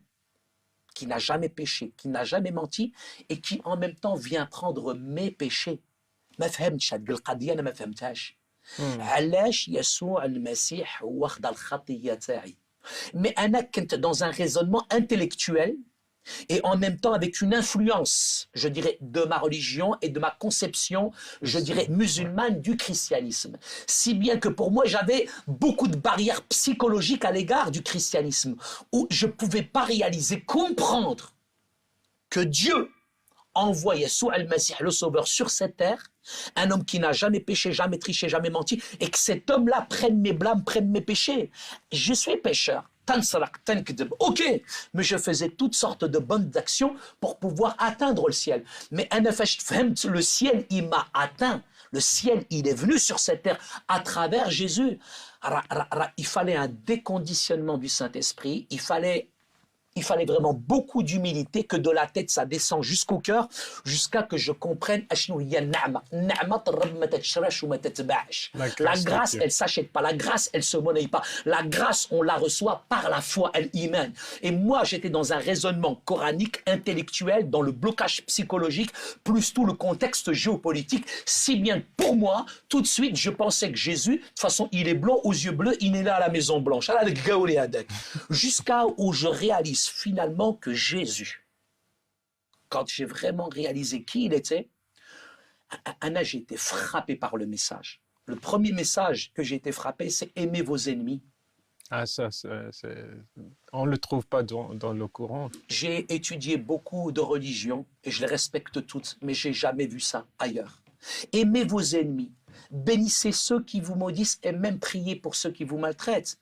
qui n'a jamais péché, qui n'a jamais menti et qui en même temps vient prendre mes péchés. ما فهمتش هاد القضية أنا ما فهمتهاش. علاش يسوع المسيح واخد الخطية تاعي. Mais أنا كنت dans un raisonnement intellectuel et en même temps avec une influence, je dirais, de ma religion et de ma conception, je dirais, musulmane du christianisme. Si bien que pour moi, j'avais beaucoup de barrières psychologiques à l'égard du christianisme, où je ne pouvais pas réaliser, comprendre que Dieu envoie Yeshua al-Masih, le Sauveur, sur cette terre, un homme qui n'a jamais péché, jamais triché, jamais menti, et que cet homme-là prenne mes blâmes, prenne mes péchés. Je suis pécheur. Ok, mais je faisais toutes sortes de bonnes actions pour pouvoir atteindre le ciel. Mais le ciel, il m'a atteint. Le ciel, il est venu sur cette terre à travers Jésus. Il fallait un déconditionnement du Saint-Esprit. Il fallait vraiment beaucoup d'humilité, que de la tête ça descend jusqu'au cœur, jusqu'à que je comprenne la grâce elle s'achète pas, la grâce elle se monnaie pas, la grâce on la reçoit par la foi, elle iman. Et moi j'étais dans un raisonnement coranique, intellectuel, dans le blocage psychologique, plus tout le contexte géopolitique, si bien pour moi, tout de suite je pensais que Jésus, de toute façon il est blanc aux yeux bleus, il est là à la Maison Blanche, jusqu'à où je réalise finalement que Jésus, quand j'ai vraiment réalisé qui il était, Anna, j'ai été frappé par le message. Le premier message que j'ai été frappé, c'est aimer vos ennemis. Ah ça, on ne le trouve pas dans le Coran. J'ai étudié beaucoup de religions et je les respecte toutes, mais j'ai jamais vu ça ailleurs. Aimez vos ennemis, bénissez ceux qui vous maudissent et même priez pour ceux qui vous maltraitent.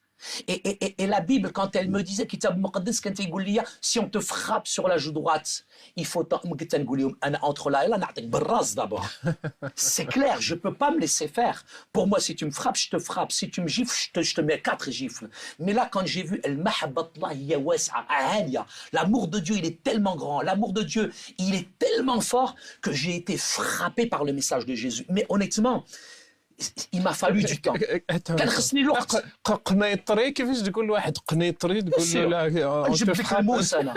Et la Bible, quand elle me disait, si on te frappe sur la joue droite, il faut entre là et là, d'abord. C'est clair, je ne peux pas me laisser faire. Pour moi, si tu me frappes, je te frappe. Si tu me gifles, je te mets 4 gifles. Mais là, quand j'ai vu l'amour de Dieu, il est tellement grand. L'amour de Dieu, il est tellement fort que j'ai été frappé par le message de Jésus. Mais honnêtement, il m'a fallu du temps. كان خصني الوقت. قنيطري كيفاش تقول لواحد قنيطري تقول له لا جبت لك الموس انا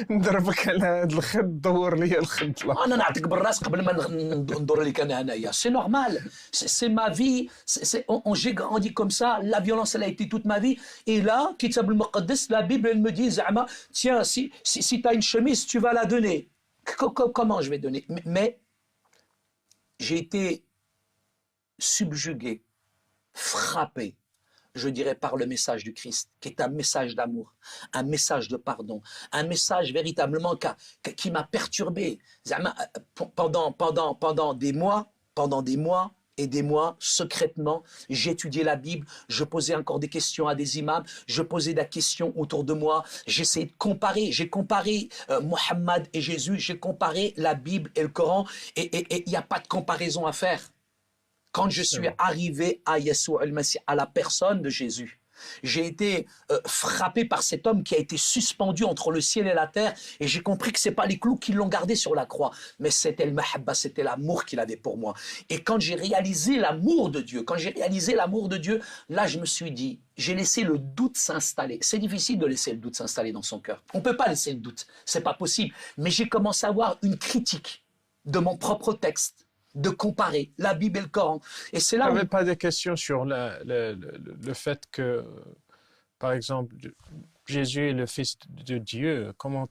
نضربك على هذا الخد دور لي الخد انا نعطيك بالراس قبل ما ندور لك انا هنايا. C'est normal, c'est ma vie, j'ai grandi comme ça, la violence elle a été toute ma vie et là كتاب المقدس, la Bible elle me dit زعما tiens si tu as une chemise tu vas la donner. Comment je vais donner? Mais j'ai été subjugué, frappé, je dirais, par le message du Christ, qui est un message d'amour, un message de pardon, un message véritablement qui m'a perturbé. Pendant des mois et des mois, secrètement, j'étudiais la Bible, je posais encore des questions à des imams, je posais des questions autour de moi, j'essayais de comparer, j'ai comparé Mohammed et Jésus, j'ai comparé la Bible et le Coran, et il n'y a pas de comparaison à faire. Quand je suis arrivé à Yeshua al-Masih, à la personne de Jésus, j'ai été frappé par cet homme qui a été suspendu entre le ciel et la terre, et j'ai compris que ce n'est pas les clous qui l'ont gardé sur la croix, mais c'était le mahabba, c'était l'amour qu'il avait pour moi. Et quand j'ai réalisé l'amour de Dieu, là je me suis dit, j'ai laissé le doute s'installer. C'est difficile de laisser le doute s'installer dans son cœur. On ne peut pas laisser le doute, c'est pas possible. Mais j'ai commencé à avoir une critique de mon propre texte, de comparer la Bible et le Coran. Et c'est là où... Tu n'avais pas de questions sur le fait que, par exemple, Jésus est le Fils de Dieu. Comment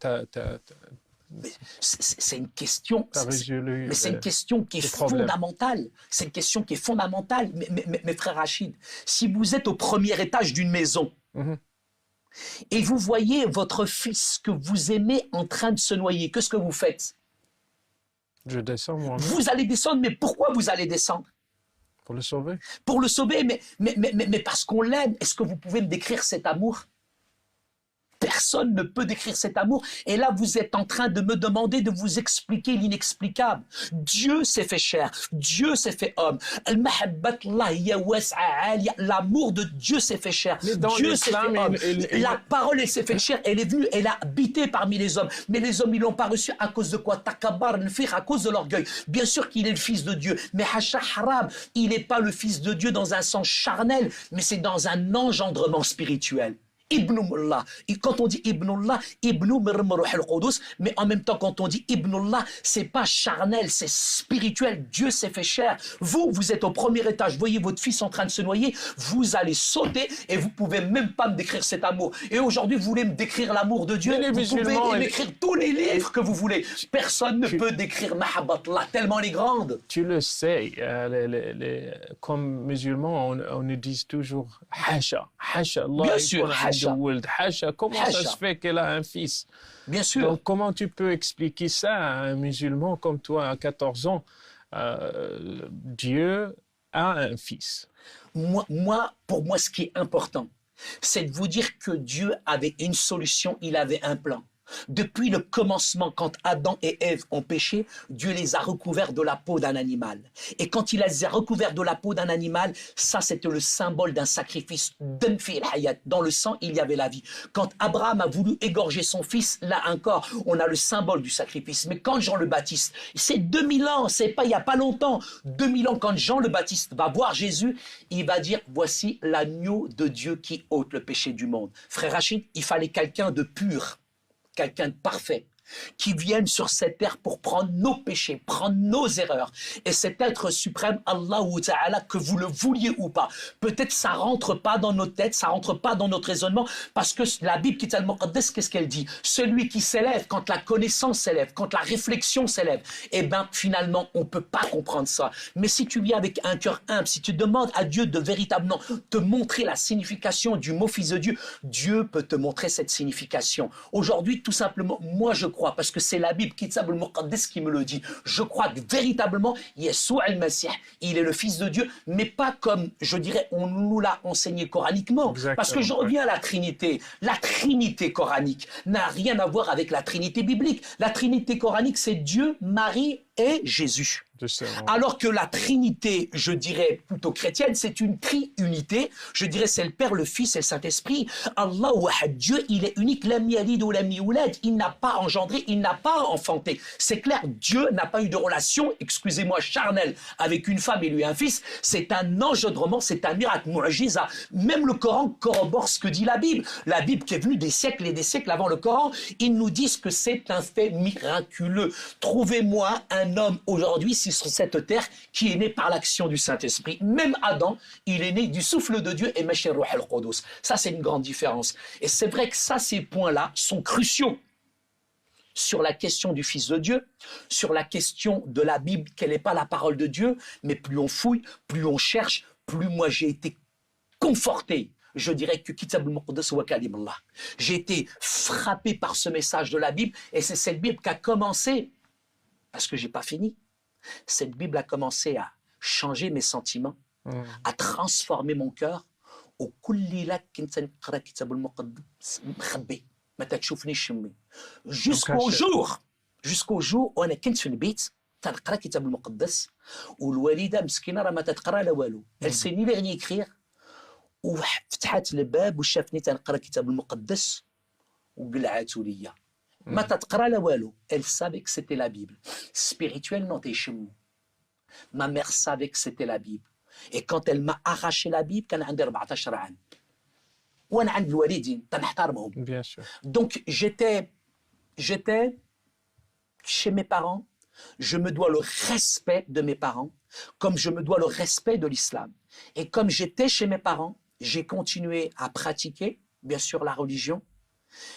c'est une question, mais c'est une question qui est fondamentale. C'est une question qui est fondamentale. Mais frère Rachid, si vous êtes au premier étage d'une maison, et vous voyez votre fils que vous aimez en train de se noyer, qu'est-ce que vous faites? Je descends, moi. Vous allez descendre, mais pourquoi vous allez descendre? Pour le sauver. Pour le sauver, mais parce qu'on l'aime. Est-ce que vous pouvez me décrire cet amour? Personne ne peut décrire cet amour. Et là, vous êtes en train de me demander de vous expliquer l'inexplicable. Dieu s'est fait chair. Dieu s'est fait homme. L'amour de Dieu s'est fait chair. Dieu s'est fait homme. La parole, elle s'est fait chair. Elle est venue, elle a habité parmi les hommes. Mais les hommes, ils l'ont pas reçu à cause de quoi? Takabar, à cause de l'orgueil. Bien sûr qu'il est le fils de Dieu. Mais Hasha Haram, il n'est pas le fils de Dieu dans un sens charnel, mais c'est dans un engendrement spirituel. Ibnullah. Et quand on dit Ibnullah, Ibnu Mirmruh al-Qudus, mais en même temps, quand on dit Ibnullah, c'est pas charnel, c'est spirituel. Dieu s'est fait chair. Vous êtes au premier étage, voyez votre fils en train de se noyer, vous allez sauter et vous pouvez même pas me décrire cet amour. Et aujourd'hui, vous voulez me décrire l'amour de Dieu, vous pouvez m'écrire tous les livres que vous voulez. Personne ne peut décrire Mahabbatullah, tellement elle est grande. Tu le sais, comme musulmans, on nous dit toujours Hasha, Hasha, Allah. Bien sûr, Comment ça se fait qu'elle a un fils? Bien sûr. Donc, comment tu peux expliquer ça à un musulman comme toi à 14 ans? Dieu a un fils. Pour moi, ce qui est important, c'est de vous dire que Dieu avait une solution, il avait un plan. Depuis le commencement, quand Adam et Ève ont péché, Dieu les a recouverts de la peau d'un animal. Et quand il les a recouverts de la peau d'un animal, ça c'était le symbole d'un sacrifice. Dans le sang, il y avait la vie. Quand Abraham a voulu égorger son fils, là encore, on a le symbole du sacrifice. Mais quand Jean le Baptiste, c'est 2000 ans, c'est pas il y a pas longtemps, 2000 ans, quand Jean le Baptiste va voir Jésus, il va dire, voici l'agneau de Dieu qui ôte le péché du monde. Frère Rachid, il fallait quelqu'un de pur, quelqu'un de parfait, qui vienne sur cette terre pour prendre nos péchés, prendre nos erreurs. Et cet être suprême, Allah ou Ta'ala, que vous le vouliez ou pas, peut-être ça rentre pas dans nos têtes, ça rentre pas dans notre raisonnement, parce que la Bible, Kitab al-Muqaddas, qu'est-ce qu'elle dit? Celui qui s'élève, quand la connaissance s'élève, quand la réflexion s'élève, eh bien, finalement, on peut pas comprendre ça. Mais si tu viens avec un cœur humble, si tu demandes à Dieu de véritablement te montrer la signification du mot Fils de Dieu, Dieu peut te montrer cette signification. Aujourd'hui, tout simplement, moi, je crois, parce que c'est la Bible, Kitab al-Muqaddas, qui me le dit. Je crois que véritablement, Yeshua al-Masih, il est le Fils de Dieu, mais pas comme, je dirais, on nous l'a enseigné coraniquement. Exactement, Parce que je reviens à la Trinité. La Trinité coranique n'a rien à voir avec la Trinité biblique. La Trinité coranique, c'est Dieu, Marie et Jésus. Justement. Alors que la Trinité, je dirais plutôt chrétienne, c'est une triunité. Je dirais c'est le Père, le Fils et le Saint-Esprit. Allah wahad, Dieu, il est unique. Lam yalid wa lam yulad. Il n'a pas engendré, il n'a pas enfanté. C'est clair, Dieu n'a pas eu de relation, excusez-moi, charnelle avec une femme et lui un fils. C'est un engendrement, c'est un miracle, mu'jiza. Même le Coran corrobore ce que dit la Bible. La Bible qui est venue des siècles et des siècles avant le Coran, ils nous disent que c'est un fait miraculeux. Trouvez-moi un homme aujourd'hui sur cette terre qui est né par l'action du Saint-Esprit. Même Adam, il est né du souffle de Dieu et Mashir Ruh al-Qudus. Ça, c'est une grande différence. Et c'est vrai que ça, ces points-là sont cruciaux sur la question du Fils de Dieu, sur la question de la Bible, qu'elle n'est pas la parole de Dieu, mais plus on fouille, plus on cherche, plus moi j'ai été conforté. Je dirais que Kitab al-Muqaddas wa Kalim Allah. J'ai été frappé par ce message de la Bible et c'est cette Bible qui a commencé, parce que j'ai pas fini, cette Bible a commencé à changer mes sentiments, à transformer mon cœur. Jusqu'au jour où انا كنت في البيت تنقرا كتاب المقدس والوالده مسكينه راه ما تتقرا لا والو. Elle sait ni lire ni écrire وفتحت الباب وشافني تنقرا كتاب المقدس وقلعاتو ليا. ما تتقرا لا والو. Elle savait que c'était la Bible. Spirituellement تيشمو. Ma mère savait que c'était la Bible. Et quand elle m'a arraché la Bible كان عندي 14 عام. وانا عند الوالدين تنحترمهم. Bien sûr. Donc j'étais chez mes parents, je me dois le respect de mes parents, comme je me dois le respect de l'islam. Et comme j'étais chez mes parents, j'ai continué à pratiquer, bien sûr, la religion,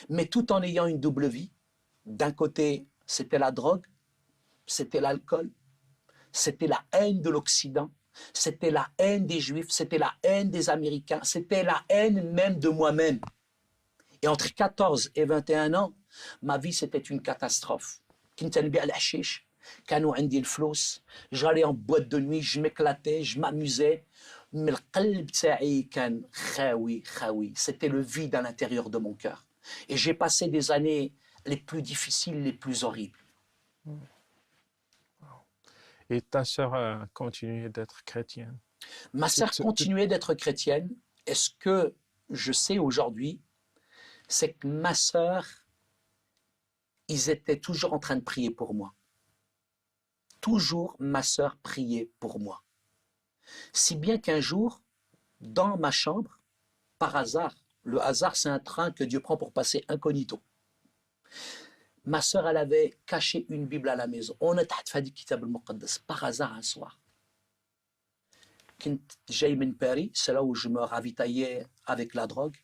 mais tout en ayant une double vie. D'un côté, c'était la drogue, c'était l'alcool, c'était la haine de l'Occident, c'était la haine des Juifs, c'était la haine des Américains, c'était la haine même de moi-même. Et entre 14 et 21 ans, ma vie, c'était une catastrophe. كنت نبيع الحشيش كانوا عندي الفلوس j'allais en boîte de nuit je m'éclatais je m'amusais mais القلب تاعي كان خاوي c'était le vide à l'intérieur de mon cœur et j'ai passé des années les plus difficiles les plus horribles. Et ta sœur a continué d'être chrétienne? Ma sœur continuait d'être chrétienne et ce que je sais aujourd'hui c'est que ma sœur, ils étaient toujours en train de prier pour moi. Toujours ma sœur priait pour moi. Si bien qu'un jour, dans ma chambre, par hasard, le hasard c'est un train que Dieu prend pour passer incognito. Ma sœur, elle avait caché une Bible à la maison. On a fait Kitab al-Muqaddas par hasard un soir. J'ai min Paris, c'est là où je me ravitaillais avec la drogue.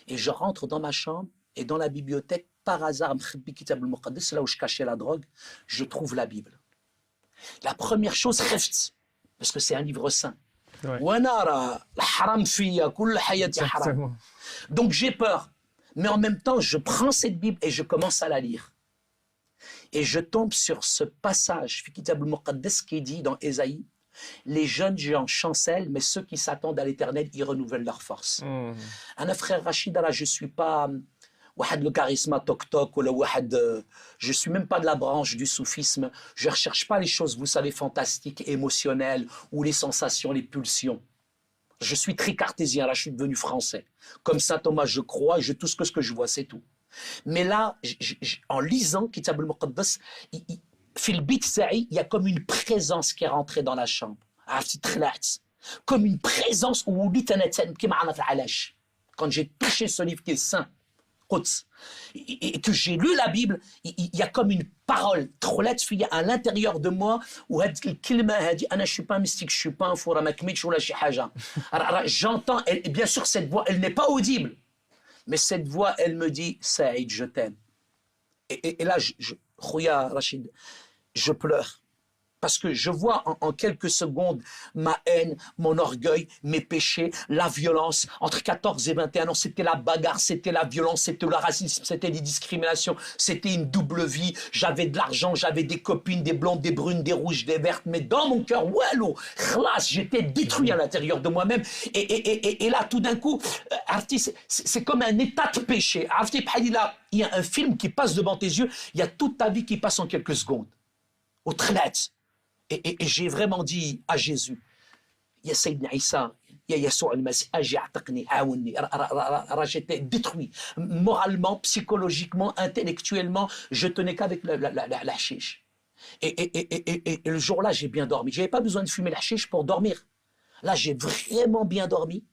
Et je rentre dans ma chambre et dans la bibliothèque, par hasard, c'est là où je cachais la drogue, je trouve la Bible. La première chose, parce que c'est un livre saint. Exactement. Donc j'ai peur. Mais en même temps, je prends cette Bible et je commence à la lire. Et je tombe sur ce passage, qui dit dans Ésaïe, les jeunes géants chancellent, mais ceux qui s'attendent à l'éternel, ils renouvellent leur force. Un frère Rachid, là, je ne suis pas le charisme toc-toc, je ne suis même pas de la branche du soufisme. Je ne recherche pas les choses, vous savez, fantastiques, émotionnelles, ou les sensations, les pulsions. Je suis très cartésien, là, je suis devenu français. Comme saint Thomas, je crois, et tout ce que je vois, c'est tout. Mais là, en lisant Kitab al-Muqaddas, il y a comme une présence qui est rentrée dans la chambre. Comme une présence où quand j'ai touché ce livre qui est saint, et que j'ai lu la Bible, il y a comme une parole à l'intérieur de moi où je ne suis pas mystique, je ne suis pas un four, j'entends, et bien sûr cette voix, elle n'est pas audible, mais cette voix, elle me dit Saïd, je t'aime. Et là, Rachid, je pleure. Parce que je vois en quelques secondes ma haine, mon orgueil, mes péchés, la violence. Entre 14 et 21 ans, c'était la bagarre, c'était la violence, c'était le racisme, c'était les discriminations, c'était une double vie. J'avais de l'argent, j'avais des copines, des blondes, des brunes, des rouges, des vertes. Mais dans mon cœur, wallo, khlas, j'étais détruit à l'intérieur de moi-même. Et là, tout d'un coup, c'est comme un état de péché. Il y a un film qui passe devant tes yeux, il y a toute ta vie qui passe en quelques secondes. Au tret. Et j'ai vraiment dit à Jésus, Ya Sayyidina Isa, Ya Yassoua al-Masih, Aji a'taqni, aouni. J'étais détruit. Moralement, psychologiquement, intellectuellement, je tenais qu'avec la chiche. Et le jour-là, j'ai bien dormi. Je n'avais pas besoin de fumer la chiche pour dormir. Là, j'ai vraiment bien dormi.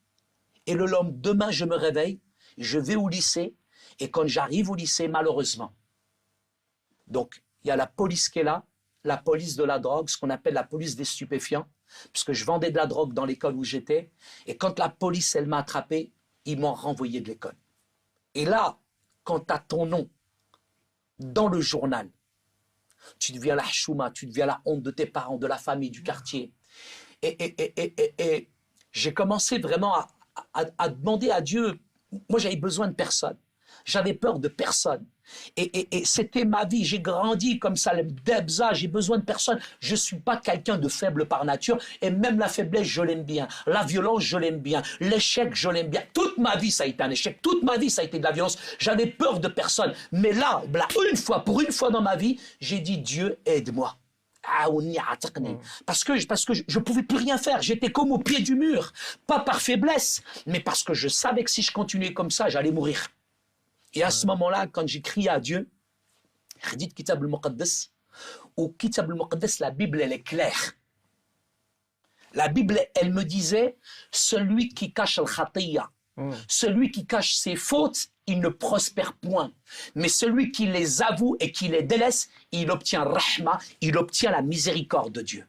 Et le lendemain, je me réveille, je vais au lycée. Et quand j'arrive au lycée, malheureusement, donc, il y a la police qui est là, la police de la drogue, ce qu'on appelle la police des stupéfiants, puisque je vendais de la drogue dans l'école où j'étais. Et quand la police, elle m'a attrapé, ils m'ont renvoyé de l'école. Et là, quand tu as ton nom dans le journal, tu deviens la chouma, tu deviens la honte de tes parents, de la famille, du quartier. Et j'ai commencé vraiment à demander à Dieu. Moi, j'avais besoin de personne. J'avais peur de personne. Et c'était ma vie. J'ai grandi comme ça, Debza, j'ai besoin de personne. Je ne suis pas quelqu'un de faible par nature. Et même la faiblesse, je l'aime bien. La violence, je l'aime bien. L'échec, je l'aime bien. Toute ma vie, ça a été un échec. Toute ma vie, ça a été de la violence. J'avais peur de personne. Mais là, pour une fois dans ma vie, j'ai dit, Dieu, aide-moi. Parce que je ne pouvais plus rien faire. J'étais comme au pied du mur. Pas par faiblesse, mais parce que je savais que si je continuais comme ça, j'allais mourir. Et à ce moment-là, quand j'ai crié à Dieu, j'ai dit Kitab al-Muqaddas, au Kitab al-Muqaddas, la Bible, elle est claire. La Bible, elle me disait, celui qui cache al-Khatiyya, celui qui cache ses fautes, il ne prospère point. Mais celui qui les avoue et qui les délaisse, il obtient rahma, il obtient la miséricorde de Dieu.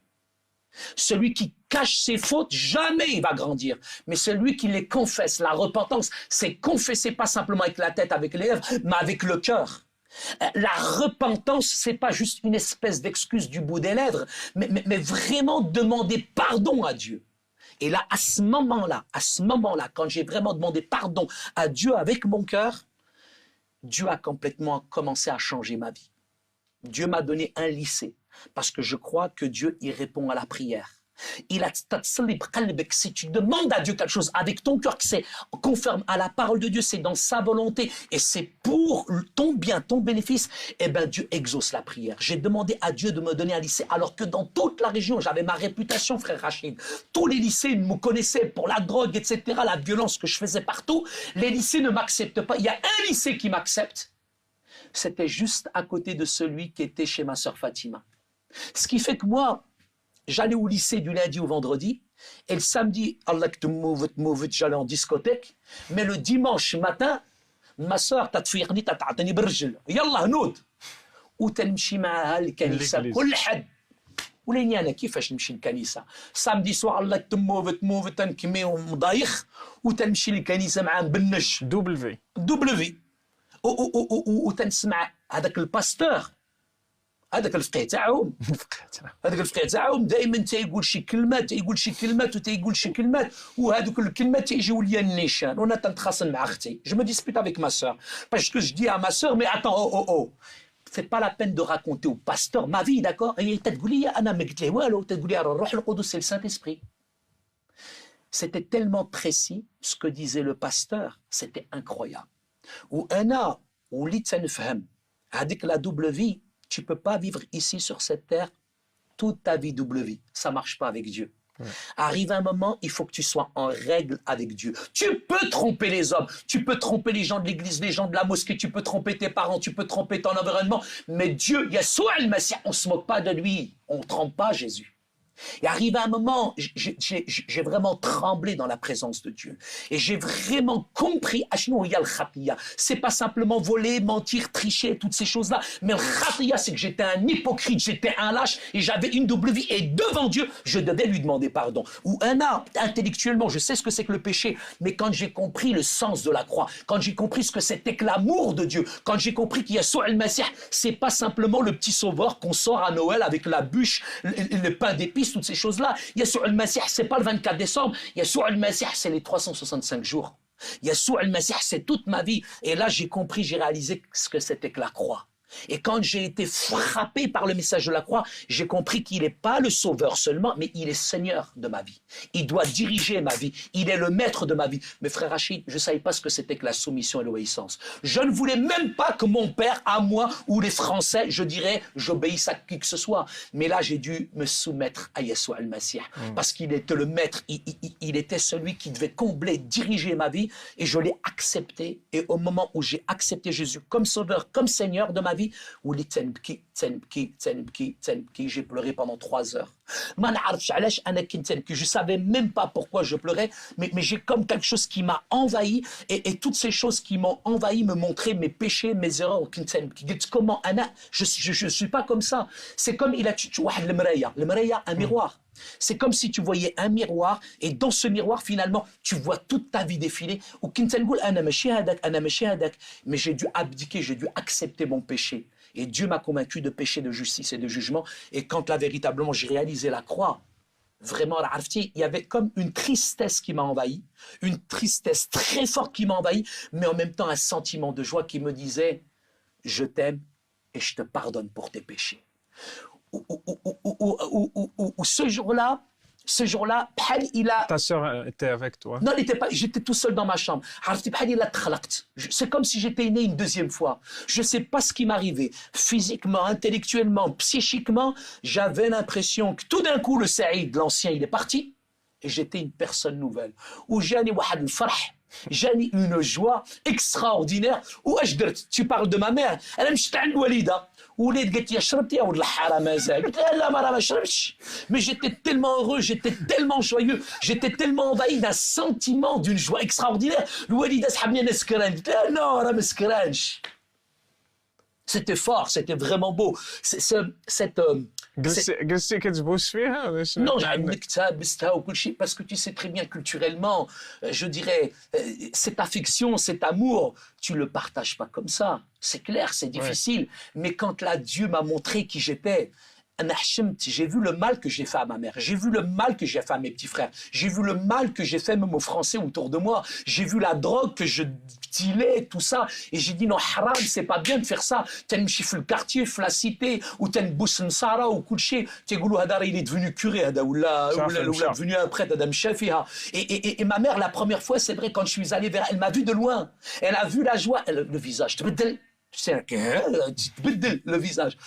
Celui qui cache ses fautes, jamais il va grandir. Mais celui qui les confesse, la repentance, c'est confesser pas simplement avec la tête, avec les lèvres, mais avec le cœur. La repentance, c'est pas juste une espèce d'excuse du bout des lèvres, mais vraiment demander pardon à Dieu. Et là, à ce moment-là, quand j'ai vraiment demandé pardon à Dieu avec mon cœur, Dieu a complètement commencé à changer ma vie. Dieu m'a donné un lycée. Parce que je crois que Dieu y répond à la prière. Si tu demandes à Dieu quelque chose avec ton cœur, que c'est conforme à la parole de Dieu, c'est dans sa volonté et c'est pour ton bien, ton bénéfice, eh bien Dieu exauce la prière. J'ai demandé à Dieu de me donner un lycée alors que dans toute la région, j'avais ma réputation, frère Rachid. Tous les lycées me connaissaient pour la drogue, etc., la violence que je faisais partout. Les lycées ne m'acceptent pas. Il y a un lycée qui m'accepte. C'était juste à côté de celui qui était chez ma sœur Fatima. Ce qui fait que moi, j'allais au lycée du lundi au vendredi, et le samedi, Allah que tu m'ouvres, j'allais en discothèque, mais le dimanche matin, ma sœur, تتفيقني تعطيني بالرجل يلا هنود وتنمشي معها الكنيسة كل حد ولاني انا كيفاش نمشي للكنيسة samedi soir الله تموف تنكمي ومضايخ وتنمشي للكنيسة مع بنش دبلفي وتنسمع هذاك الباستور هذاك الفقيه تاعهم دائما تيقول شي كلمات وهذوك الكلمات تيجيو ليا النيشان وانا تنتخاصم مع اختي je me dispute avec ma sœur parce que je dis à ma sœur mais attends c'est pas la peine de raconter au pasteur ma vie d'accord et تقول لي انا ما قلت له والو تقول لي الروح القدس c'est le Saint-Esprit. C'était tellement précis ce que disait le pasteur, c'était incroyable. وانا وليت نفهم هذيك la double vie. Tu ne peux pas vivre ici sur cette terre toute ta vie double vie. Ça ne marche pas avec Dieu. Ouais. Arrive un moment, il faut que tu sois en règle avec Dieu. Tu peux tromper les hommes, tu peux tromper les gens de l'église, les gens de la mosquée, tu peux tromper tes parents, tu peux tromper ton environnement. Mais Dieu, Yassoua al-Masih, on ne se moque pas de lui. On ne trompe pas Jésus. Et arrivé à un moment, j'ai vraiment tremblé dans la présence de Dieu. Et j'ai vraiment compris, c'est pas simplement voler, mentir, tricher, toutes ces choses-là. Mais le khatiya, c'est que j'étais un hypocrite, j'étais un lâche et j'avais une double vie. Et devant Dieu, je devais lui demander pardon. Ou intellectuellement, je sais ce que c'est que le péché. Mais quand j'ai compris le sens de la croix, quand j'ai compris ce que c'était que l'amour de Dieu, quand j'ai compris qu'il y a Yahshua al-Masih, c'est pas simplement le petit sauveur qu'on sort à Noël avec la bûche, le pain d'épices, toutes ces choses-là. Yahshua al-Masih, c'est pas le 24 décembre. Yahshua al-Masih, c'est les 365 jours. Yahshua al-Masih, c'est toute ma vie. Et là, j'ai compris, j'ai réalisé ce que c'était que la croix. Et quand j'ai été frappé par le message de la croix, j'ai compris qu'il n'est pas le sauveur seulement, mais il est Seigneur de ma vie. Il doit diriger ma vie. Il est le maître de ma vie. Mais frère Rachid, je ne savais pas ce que c'était que la soumission et l'obéissance. Je ne voulais même pas que mon père, à moi, ou les Français, je dirais, j'obéisse à qui que ce soit. Mais là, j'ai dû me soumettre à Yahshua al-Masih. Parce qu'il était le maître. Il était celui qui devait combler, diriger ma vie. Et je l'ai accepté. Et au moment où j'ai accepté Jésus comme sauveur, comme Seigneur de ma vie, j'ai pleuré pendant 3 heures. Je ne savais même pas pourquoi je pleurais, mais j'ai comme quelque chose qui m'a envahi, et toutes ces choses qui m'ont envahi me montraient mes péchés, mes erreurs. Comment je ne suis pas comme ça. C'est comme il a un miroir. C'est comme si tu voyais un miroir, et dans ce miroir, finalement, tu vois toute ta vie défiler. Mais j'ai dû abdiquer, j'ai dû accepter mon péché. Et Dieu m'a convaincu de péché, de justice et de jugement. Et quand là, véritablement, j'ai réalisé la croix, vraiment, il y avait comme une tristesse qui m'a envahi, une tristesse très forte qui m'a envahi, mais en même temps un sentiment de joie qui me disait « Je t'aime et je te pardonne pour tes péchés ». Ce jour-là, il a... Ta sœur était avec toi? Non, elle n'était pas. J'étais tout seul dans ma chambre. C'est comme si j'étais né une deuxième fois. Je ne sais pas ce qui m'arrivait. Physiquement, intellectuellement, psychiquement, j'avais l'impression que tout d'un coup, le Saïd, l'ancien, il est parti. Et j'étais une personne nouvelle. Où j'ai une joie extraordinaire. Tu parles de ma mère. Elle aime Walida. Mais j'étais tellement heureux, j'étais tellement joyeux, j'étais tellement envahi d'un sentiment, d'une joie extraordinaire. C'était fort, c'était vraiment beau. قلتي كتبوس فيها ولا شنو؟ Non, parce que tu sais très bien culturellement, je dirais, cette affection, cet amour, tu le partages pas comme ça. C'est clair, c'est difficile. Mais quand là, Dieu m'a montré qui j'étais, j'ai vu le mal que j'ai fait à ma mère, j'ai vu le mal que j'ai fait à mes petits frères, j'ai vu le mal que j'ai fait même aux Français autour de moi, j'ai vu la drogue que je dealais, tout ça, et j'ai dit non, haram, c'est pas bien de faire ça. T'as une chiffre le quartier, la cité, ou t'as une bousse Sara ou Kouché, t'es goulou hadar, il est devenu curé, ou là, devenu un prêtre, Adam Shafiha. Et ma mère, la première fois, c'est vrai, quand je suis allé vers elle, m'a vu de loin, elle a vu la joie, le visage, c'est تبدل le visage.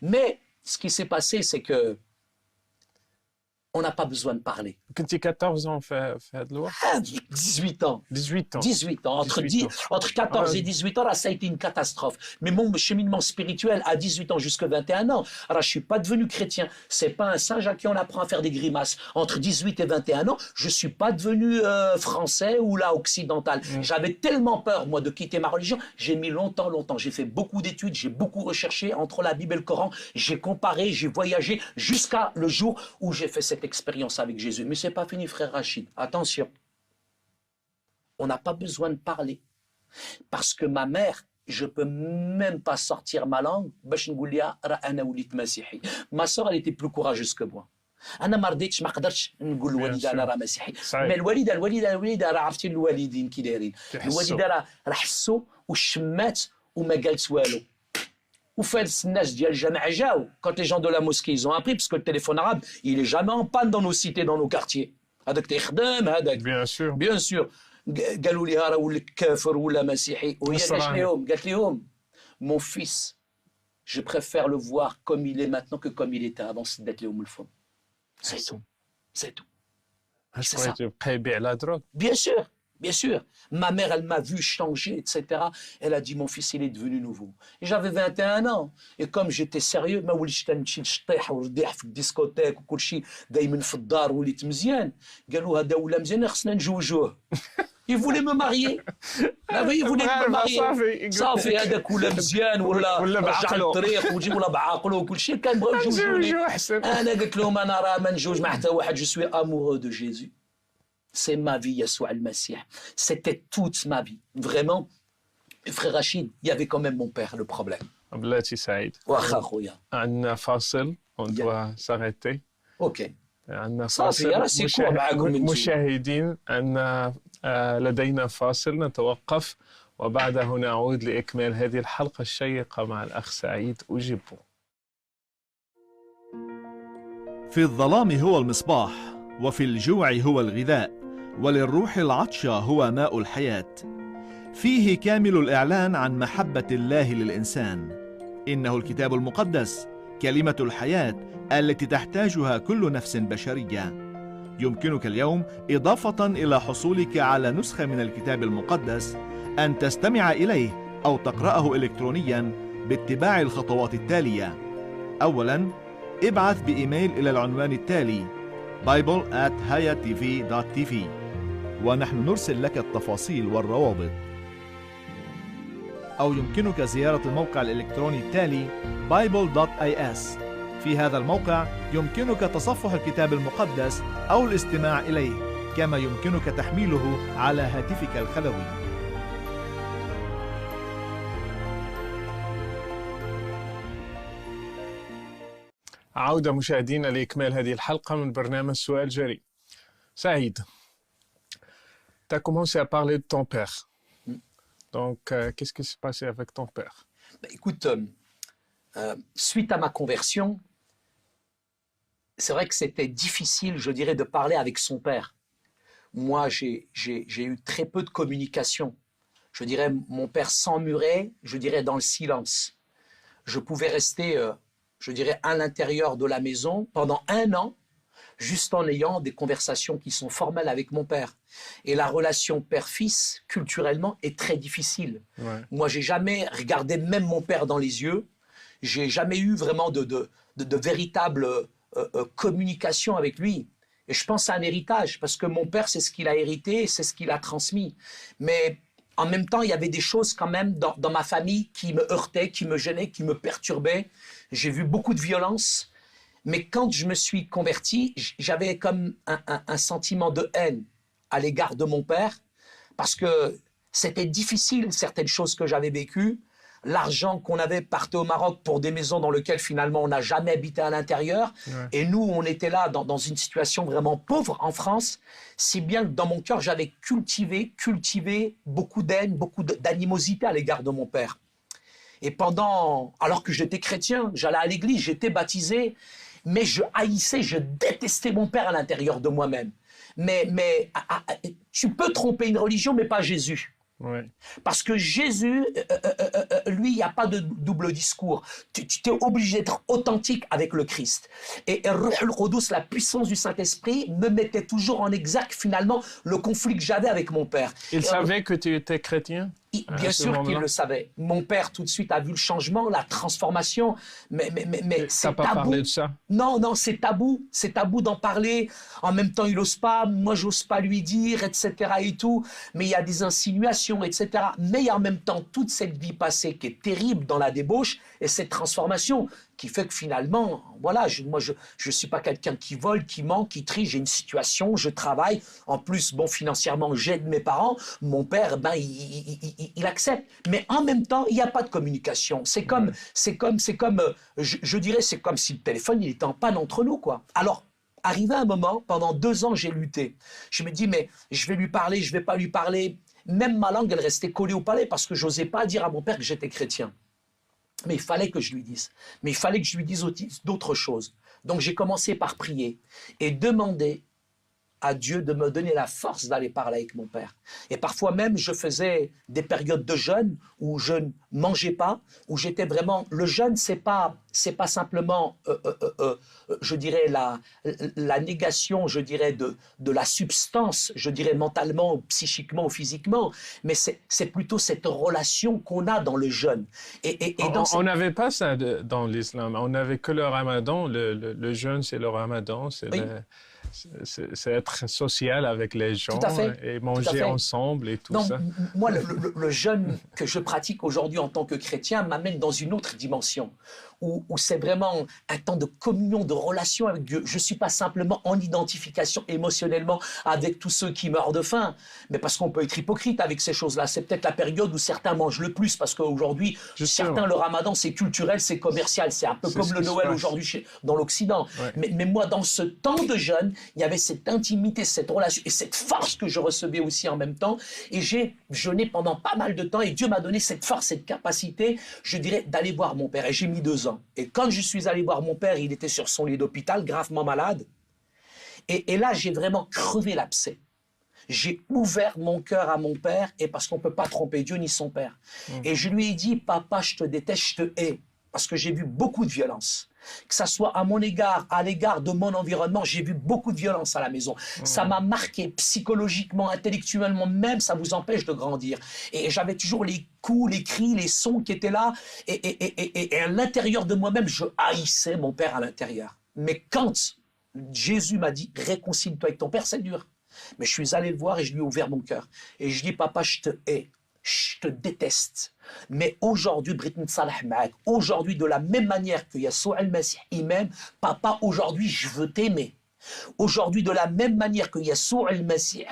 Mais ce qui s'est passé, c'est que on n'a pas besoin de parler. كنتي 14 ans في هذا الوقت؟ 18 ans. 18 ans. 18 ans. Entre 14 et 18 ans, là, ça a été une catastrophe. Mais mon cheminement spirituel, à 18 ans jusqu'à 21 ans, alors, je ne suis pas devenu chrétien. Ce n'est pas un singe à qui on apprend à faire des grimaces. Entre 18 et 21 ans, je ne suis pas devenu français ou là, occidental. J'avais tellement peur, moi, de quitter ma religion. J'ai mis longtemps. J'ai fait beaucoup d'études, j'ai beaucoup recherché entre la Bible et le Coran. J'ai comparé, j'ai voyagé jusqu'à le jour où j'ai fait cette expérience avec Jésus. Mais ce n'est pas fini, frère Rachid. Attention. On n'a pas besoin de parler. Parce que ma mère, je ne peux même pas sortir ma langue. Ma soeur, elle était plus courageuse que moi. أنا ما رضيتش ما قدرتش نقول للوالده أنا راه مسيحي. مي الوالده راه عرفتي الوالدين كي دايرين. الوالده راه حسوا وشمات وما قالت والو. وفاس الناس ديال الجامع جاو quand les gens de la mosquée ils ont appris parce que le téléphone arabe il est jamais en panne dans nos cités dans nos quartiers. هذاك تيخدم هذاك. Bien sûr. قالوا لي راه ولك كافر ولا مسيحي وهي قالت لهم mon fils je préfère le voir comme il est maintenant que comme il était avant d'être لهم الفم. C'est tout. C'est tout. C'est ça. بقى يبيع لا دروغ. Bien sûr. Bien sûr, ma mère, elle m'a vu changer, etc. Elle a dit, mon fils, il est devenu nouveau. Et j'avais 21 ans. Et comme j'étais sérieux, ما وليتش تنمشي نشطيح ونضيح في الديسكوتيك وكل شيء دايما في الدار وليت مزيان. قالوا هذا ولا مزيان خصنا نجوجوه. Il voulait me marier. Il voulait me marier. صافي هذاك ولا مزيان ولا رجع الطريق وجي ولا بعقله وكل شيء كان بغاو يجوجوني. انا قلت لهم انا راه ما نجوج مع حتى واحد. Je suis amoureux de Jésus. C'est ma vie, Yeshua al-Masih. C'était toute ma vie. Vraiment, frère Rachid, il y avait quand même mon père, le problème. بلاتي سعيد. واخا خويا. عندنا فاصل. On doit s'arrêter. اوكي. عندنا صافي راسي كوا معاكم مشاهدين أن لدينا فاصل نتوقف وبعده نعود لإكمال هذه الحلقة الشيقة مع الأخ سعيد أوجيبو. في الظلام هو المصباح، وفي الجوع هو الغذاء، وللروح العطش هو ماء الحياة. فيه كامل الإعلان عن محبة الله للإنسان. إنه الكتاب المقدس، كلمة الحياة التي تحتاجها كل نفس بشرية. يمكنك اليوم إضافة إلى حصولك على نسخة من الكتاب المقدس أن تستمع إليه أو تقرأه إلكترونياً باتباع الخطوات التالية. أولاً، ابعث بإيميل إلى العنوان التالي bible@hayatv.tv ونحن نرسل لك التفاصيل والروابط. أو يمكنك زيارة الموقع الإلكتروني التالي bible.is. في هذا الموقع يمكنك تصفح الكتاب المقدس أو الاستماع إليه، كما يمكنك تحميله على هاتفك الخلوي. عودة مشاهدينا لإكمال هذه الحلقة من برنامج سؤال جريء. Saïd, tu as commencé à parler de ton père. Donc, qu'est-ce qui s'est passé avec ton père? Écoute, suite à ma conversion, c'est vrai que c'était difficile, je dirais, de parler avec son père. Moi, j'ai eu très peu de communication. Je dirais, mon père s'emmurait, je dirais, dans le silence. Je pouvais rester, je dirais, à l'intérieur de la maison pendant 1 an, juste en ayant des conversations qui sont formelles avec mon père. Et la relation père-fils, culturellement, est très difficile. Ouais. Moi, j'ai jamais regardé même mon père dans les yeux. J'ai jamais eu vraiment de véritable communication avec lui. Et je pense à un héritage, parce que mon père, c'est ce qu'il a hérité, c'est ce qu'il a transmis. Mais en même temps, il y avait des choses quand même dans ma famille qui me heurtaient, qui me gênaient, qui me perturbaient. J'ai vu beaucoup de violence. Mais quand je me suis converti, j'avais comme un sentiment de haine à l'égard de mon père, parce que c'était difficile, certaines choses que j'avais vécues. L'argent qu'on avait partait au Maroc pour des maisons dans lesquelles finalement on n'a jamais habité à l'intérieur. Ouais. Et nous, on était là dans une situation vraiment pauvre en France, si bien que dans mon cœur, j'avais cultivé beaucoup d'haine, beaucoup d'animosité à l'égard de mon père. Et alors que j'étais chrétien, j'allais à l'église, j'étais baptisé, mais je haïssais, je détestais mon père à l'intérieur de moi-même. Mais tu peux tromper une religion, mais pas Jésus. Ouais. Parce que Jésus, lui, il n'y a pas de double discours. Tu es obligé d'être authentique avec le Christ. Et Ruh al-Qudus, la puissance du Saint-Esprit, me mettait toujours en exergue, finalement, le conflit que j'avais avec mon père. Il savait que tu étais chrétien? Bien sûr qu'il le savait. Mon père, tout de suite, a vu le changement, la transformation. Mais c'est tabou. Pas parlé de ça? Non, c'est tabou. C'est tabou d'en parler. En même temps, il n'ose pas. Moi, j'ose pas lui dire, etc. et tout. Mais il y a des insinuations, etc. Mais il y a en même temps toute cette vie passée qui est terrible dans la débauche et cette transformation qui fait que finalement, voilà, moi, je suis pas quelqu'un qui vole, qui ment, qui trie. J'ai une situation, je travaille. En plus, bon, financièrement, j'aide mes parents. Mon père, il accepte. Mais en même temps, il n'y a pas de communication. C'est comme, je dirais, c'est comme si le téléphone, il était en panne entre nous, quoi. Alors, arrivé un moment, pendant 2 ans, j'ai lutté. Je me dis, mais je vais lui parler, je vais pas lui parler. Même ma langue, elle restait collée au palais parce que j'osais pas dire à mon père que j'étais chrétien. Mais il fallait que je lui dise. Mais il fallait que je lui dise d'autres choses. Donc j'ai commencé par prier et demander à Dieu de me donner la force d'aller parler avec mon père. Et parfois même, je faisais des périodes de jeûne où je ne mangeais pas, où j'étais vraiment... Le jeûne, c'est pas simplement, je dirais, la négation, je dirais, de la substance, je dirais mentalement, ou psychiquement ou physiquement, mais c'est plutôt cette relation qu'on a dans le jeûne. On n'avait pas ça dans l'islam. On n'avait que le ramadan. Le jeûne, c'est le ramadan. C'est être social avec les gens et manger ensemble et tout ça. Moi, le jeûne que je pratique aujourd'hui en tant que chrétien m'amène dans une autre dimension où c'est vraiment un temps de communion, de relation avec Dieu. Je ne suis pas simplement en identification émotionnellement avec tous ceux qui meurent de faim, mais parce qu'on peut être hypocrite avec ces choses-là. C'est peut-être la période où certains mangent le plus, parce qu'aujourd'hui, certains, le ramadan, c'est culturel, c'est commercial, c'est un peu comme le Noël aujourd'hui dans l'Occident. Ouais. Mais moi, dans ce temps de jeûne, il y avait cette intimité, cette relation et cette force que je recevais aussi en même temps. Et j'ai jeûné pendant pas mal de temps et Dieu m'a donné cette force, cette capacité, je dirais, d'aller voir mon père. Et j'ai mis 2 ans. Et quand je suis allé voir mon père, il était sur son lit d'hôpital, gravement malade. Et là, j'ai vraiment crevé l'abcès. J'ai ouvert mon cœur à mon père, et parce qu'on ne peut pas tromper Dieu ni son père. Et je lui ai dit, papa, je te déteste, je te hais, parce que j'ai vu beaucoup de violence. Que ça soit à mon égard, à l'égard de mon environnement, j'ai vu beaucoup de violence à la maison. Ça m'a marqué psychologiquement, intellectuellement, même ça vous empêche de grandir. Et j'avais toujours les coups, les cris, les sons qui étaient là. Et à l'intérieur de moi-même, je haïssais mon père à l'intérieur. Mais quand Jésus m'a dit, réconcilie-toi avec ton père, c'est dur. Mais je suis allé le voir et je lui ai ouvert mon cœur. Et je lui ai dit, papa, je te hais. Je te déteste. Mais aujourd'hui, aujourd'hui, de la même manière que Yassoua al-Masih il m'aime, papa, aujourd'hui, je veux t'aimer. Aujourd'hui, de la même manière que Yassoua al-Masih,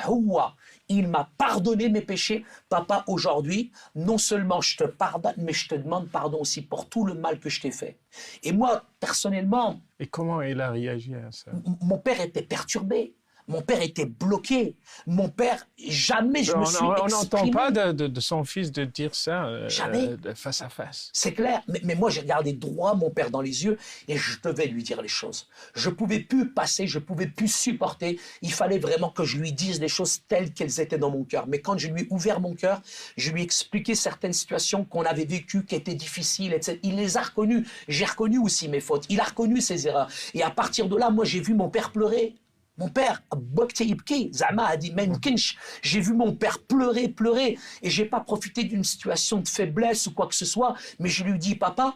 il m'a pardonné mes péchés. Papa, aujourd'hui, non seulement je te pardonne, mais je te demande pardon aussi pour tout le mal que je t'ai fait. Et moi, personnellement... Et comment il a réagi à ça? Mon père était perturbé. Mon père était bloqué. Mon père, jamais je me suis exprimé. On n'entend pas de son fils de dire ça jamais. Face à face. C'est clair. Mais moi, j'ai regardé droit mon père dans les yeux et je devais lui dire les choses. Je ne pouvais plus passer, je ne pouvais plus supporter. Il fallait vraiment que je lui dise les choses telles qu'elles étaient dans mon cœur. Mais quand je lui ai ouvert mon cœur, je lui ai expliqué certaines situations qu'on avait vécues, qui étaient difficiles, etc. Il les a reconnues. J'ai reconnu aussi mes fautes. Il a reconnu ses erreurs. Et à partir de là, moi, j'ai vu mon père pleurer. Mon père, Zama a dit, j'ai vu mon père pleurer, et j'ai pas profité d'une situation de faiblesse ou quoi que ce soit, mais je lui dis, papa,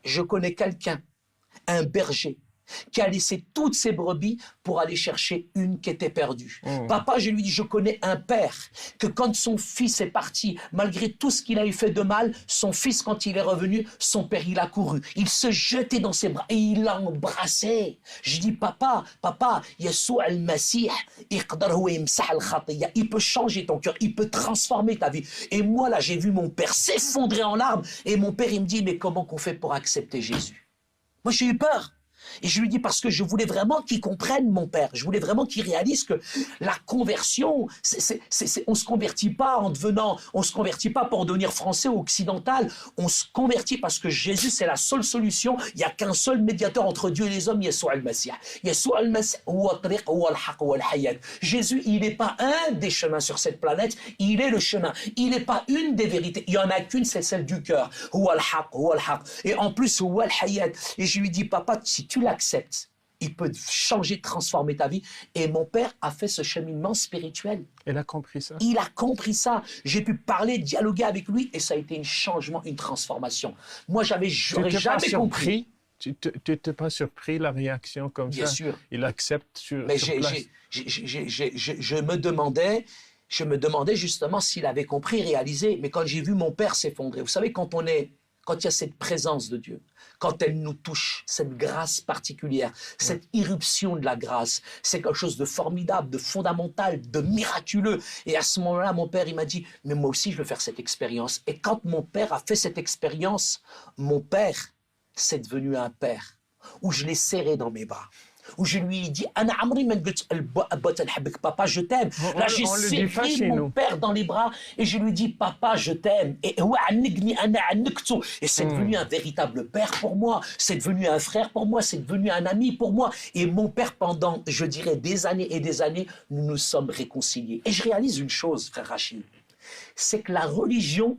je connais quelqu'un, un berger, qui a laissé toutes ses brebis pour aller chercher une qui était perdue. Papa, je lui dis, je connais un père, que quand son fils est parti, malgré tout ce qu'il a eu fait de mal, son fils, quand il est revenu, son père, il a couru. Il se jetait dans ses bras et il l'a embrassé. Je dis, papa, Yassoua al-Masih, il peut changer ton cœur, il peut transformer ta vie. Et moi, là, j'ai vu mon père s'effondrer en larmes, et mon père, il me dit, mais comment qu'on fait pour accepter Jésus? Moi, j'ai eu peur. Et je lui dis parce que je voulais vraiment qu'il comprenne mon père. Je voulais vraiment qu'il réalise que la conversion, on se convertit pas on se convertit pas pour devenir français ou occidental. On se convertit parce que Jésus, c'est la seule solution. Il n'y a qu'un seul médiateur entre Dieu et les hommes, Yassoua al-Masih. Yassoua al-Masih, Jésus, il n'est pas un des chemins sur cette planète, il est le chemin. Il n'est pas une des vérités. Il n'y en a qu'une, c'est celle du cœur. Et en plus, et je lui dis, papa, si tu l'acceptes, il peut changer, transformer ta vie. Et mon père a fait ce cheminement spirituel. Il a compris ça. Il a compris ça. J'ai pu parler, dialoguer avec lui, et ça a été un changement, une transformation. Moi, j'aurais jamais compris. Tu n'étais pas surpris, la réaction comme Bien ça? sûr. Il accepte sur place. Je me demandais justement s'il avait compris, réalisé. Mais quand j'ai vu mon père s'effondrer, vous savez, quand il y a cette présence de Dieu, quand elle nous touche, cette grâce particulière, cette irruption de la grâce, c'est quelque chose de formidable, de fondamental, de miraculeux. Et à ce moment-là, mon père, il m'a dit, mais moi aussi, je veux faire cette expérience. Et quand mon père a fait cette expérience, mon père, c'est devenu un père, où je l'ai serré dans mes bras. où je lui ai dit Ana Amri men qult al-bot nḥbek, papa je t'aime. Là j'ai on le dit pas serré chez mon nous. père dans les bras et je lui dis papa je t'aime. Et هو عنقني أنا عنقته. Et c'est devenu un véritable père pour moi, c'est devenu un frère pour moi, c'est devenu un ami pour moi. Et mon père, pendant, je dirais, des années et des années, nous nous sommes réconciliés. Et je réalise une chose, frère Rachid, c'est que la religion,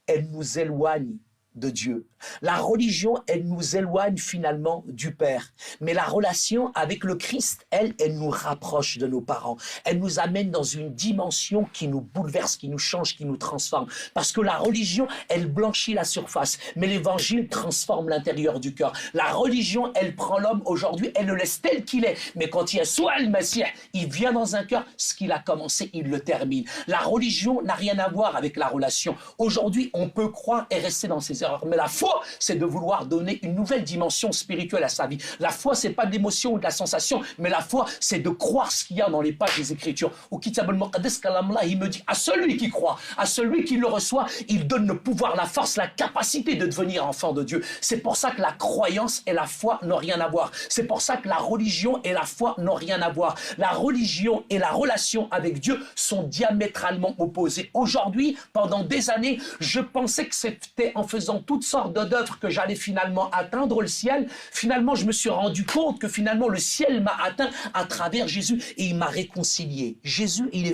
elle nous éloigne de Dieu. La religion, elle nous éloigne finalement du Père. Mais la relation avec le Christ, elle nous rapproche de nos parents. Elle nous amène dans une dimension qui nous bouleverse, qui nous change, qui nous transforme. Parce que la religion, elle blanchit la surface, mais l'évangile transforme l'intérieur du cœur. La religion, elle prend l'homme aujourd'hui, elle le laisse tel qu'il est. Mais quand il y a Yeshua al-Masih, il vient dans un cœur, ce qu'il a commencé, il le termine. La religion n'a rien à voir avec la relation. Aujourd'hui, on peut croire et rester dans ses erreurs. Mais la foi, c'est de vouloir donner une nouvelle dimension spirituelle à sa vie. La foi, c'est pas de l'émotion ou de la sensation, mais la foi, c'est de croire ce qu'il y a dans les pages des Écritures. Au Kitab al-Muqaddas, Kalamullah, il me dit à celui qui croit, à celui qui le reçoit, il donne le pouvoir, la force, la capacité de devenir enfant de Dieu. C'est pour ça que la croyance et la foi n'ont rien à voir. C'est pour ça que la religion et la foi n'ont rien à voir. La religion et la relation avec Dieu sont diamétralement opposées. Aujourd'hui, pendant des années, je pensais que c'était en faisant toutes sortes d'œuvres que j'allais finalement atteindre le ciel. Finalement, je me suis rendu compte que finalement le ciel m'a atteint à travers Jésus et il m'a réconcilié. Jésus, il est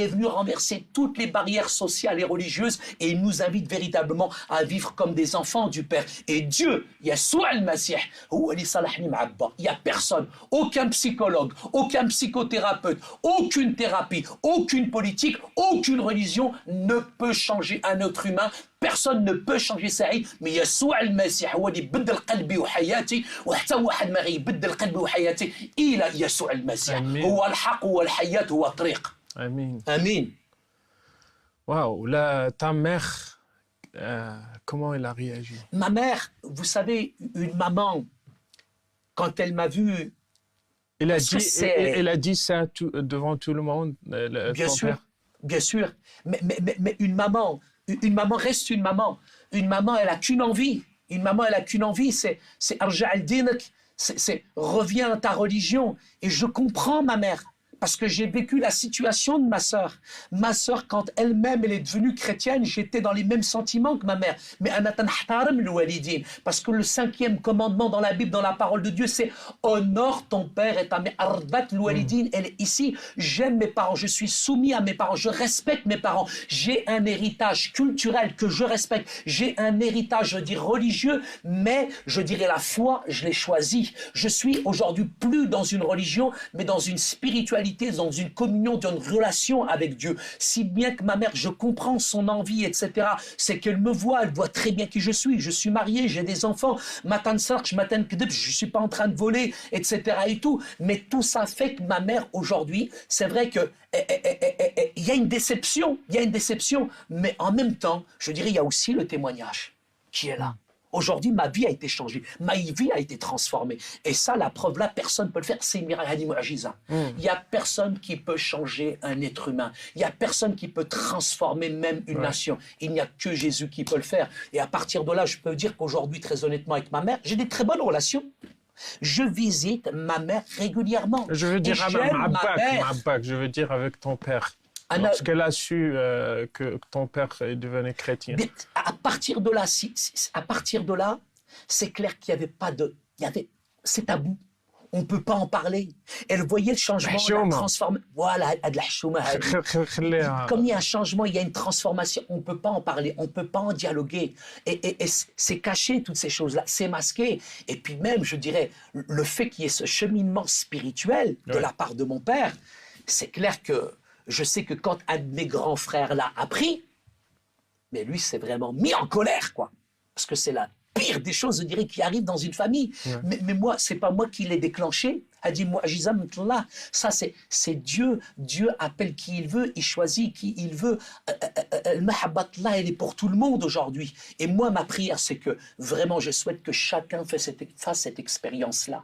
venu renverser toutes les barrières sociales et religieuses et il nous invite véritablement à vivre comme des enfants du Père. Et Dieu, Yeshua al-Masih, il n'y a personne, aucun psychologue, aucun psychothérapeute, aucune thérapie, aucune politique, aucune religion ne peut changer un être humain. Personne ne peut changer sa vie, mais Yeshua al-Masih هو اللي بدل قلبي وحياتي وحتى واحد ما غيبدل قلبي وحياتي إلى يسوع المسيح هو الحق هو الحياة هو الطريق. Amin. آمين. Waouh, là, ta mère, comment elle a réagi? Ma mère, vous savez, une maman, quand elle m'a vu, Elle a dit ça devant tout le monde, bien ton sûr, père? bien sûr, mais une maman reste une maman. Une maman, elle a qu'une envie. Une maman, elle a qu'une envie, c'est arja al-dinak, c'est reviens à ta religion. Et je comprends ma mère. Parce que j'ai vécu la situation de ma sœur. Ma sœur, quand elle-même, elle est devenue chrétienne, j'étais dans les mêmes sentiments que ma mère. Mais parce que le 5e commandement dans la Bible, dans la parole de Dieu, c'est honore ton père et ta mère. Elle est ici. J'aime mes parents, je suis soumis à mes parents, je respecte mes parents. J'ai un héritage culturel que je respecte. J'ai un héritage, je dis, religieux, mais je dirais la foi, je l'ai choisi. Je suis aujourd'hui plus dans une religion, mais dans une spiritualité, dans une communion, dans une relation avec Dieu. Si bien que ma mère, je comprends son envie, etc. C'est qu'elle me voit, elle voit très bien qui je suis. Je suis marié, j'ai des enfants. Je suis pas en train de voler, etc. et tout. Mais tout ça fait que ma mère, aujourd'hui, c'est vrai que il y a une déception. Il y a une déception. Mais en même temps, je dirais, il y a aussi le témoignage qui est là. Aujourd'hui, ma vie a été changée, ma vie a été transformée. Et ça, la preuve là, personne ne peut le faire. C'est Mirahadi Mu'ajiza. Il n'y a personne qui peut changer un être humain. Il n'y a personne qui peut transformer même une nation. Il n'y a que Jésus qui peut le faire. Et à partir de là, je peux dire qu'aujourd'hui, très honnêtement, avec ma mère, j'ai des très bonnes relations. Je visite ma mère régulièrement. Je veux dire je veux dire avec ton père. Lorsqu'elle a su que ton père est devenu chrétien. À partir de là, c'est clair qu'il n'y avait pas de... c'est tabou. On ne peut pas en parler. Elle voyait le changement, la transformation. Voilà, comme il y a un changement, il y a une transformation. On ne peut pas en parler, on ne peut pas en dialoguer. Et c'est caché, toutes ces choses-là. C'est masqué. Et puis même, je dirais, le fait qu'il y ait ce cheminement spirituel de la part de mon père, c'est clair que je sais que quand un de mes grands frères l'a appris, mais lui s'est vraiment mis en colère, quoi. Parce que c'est la pire des choses, je dirais, qui arrive dans une famille. Mais moi, c'est pas moi qui l'ai déclenché. Ça, c'est Dieu. Dieu appelle qui il veut, il choisit qui il veut. Al-Mahabbatullah, elle est pour tout le monde aujourd'hui. Et moi, ma prière, c'est que vraiment, je souhaite que chacun fasse cette expérience-là.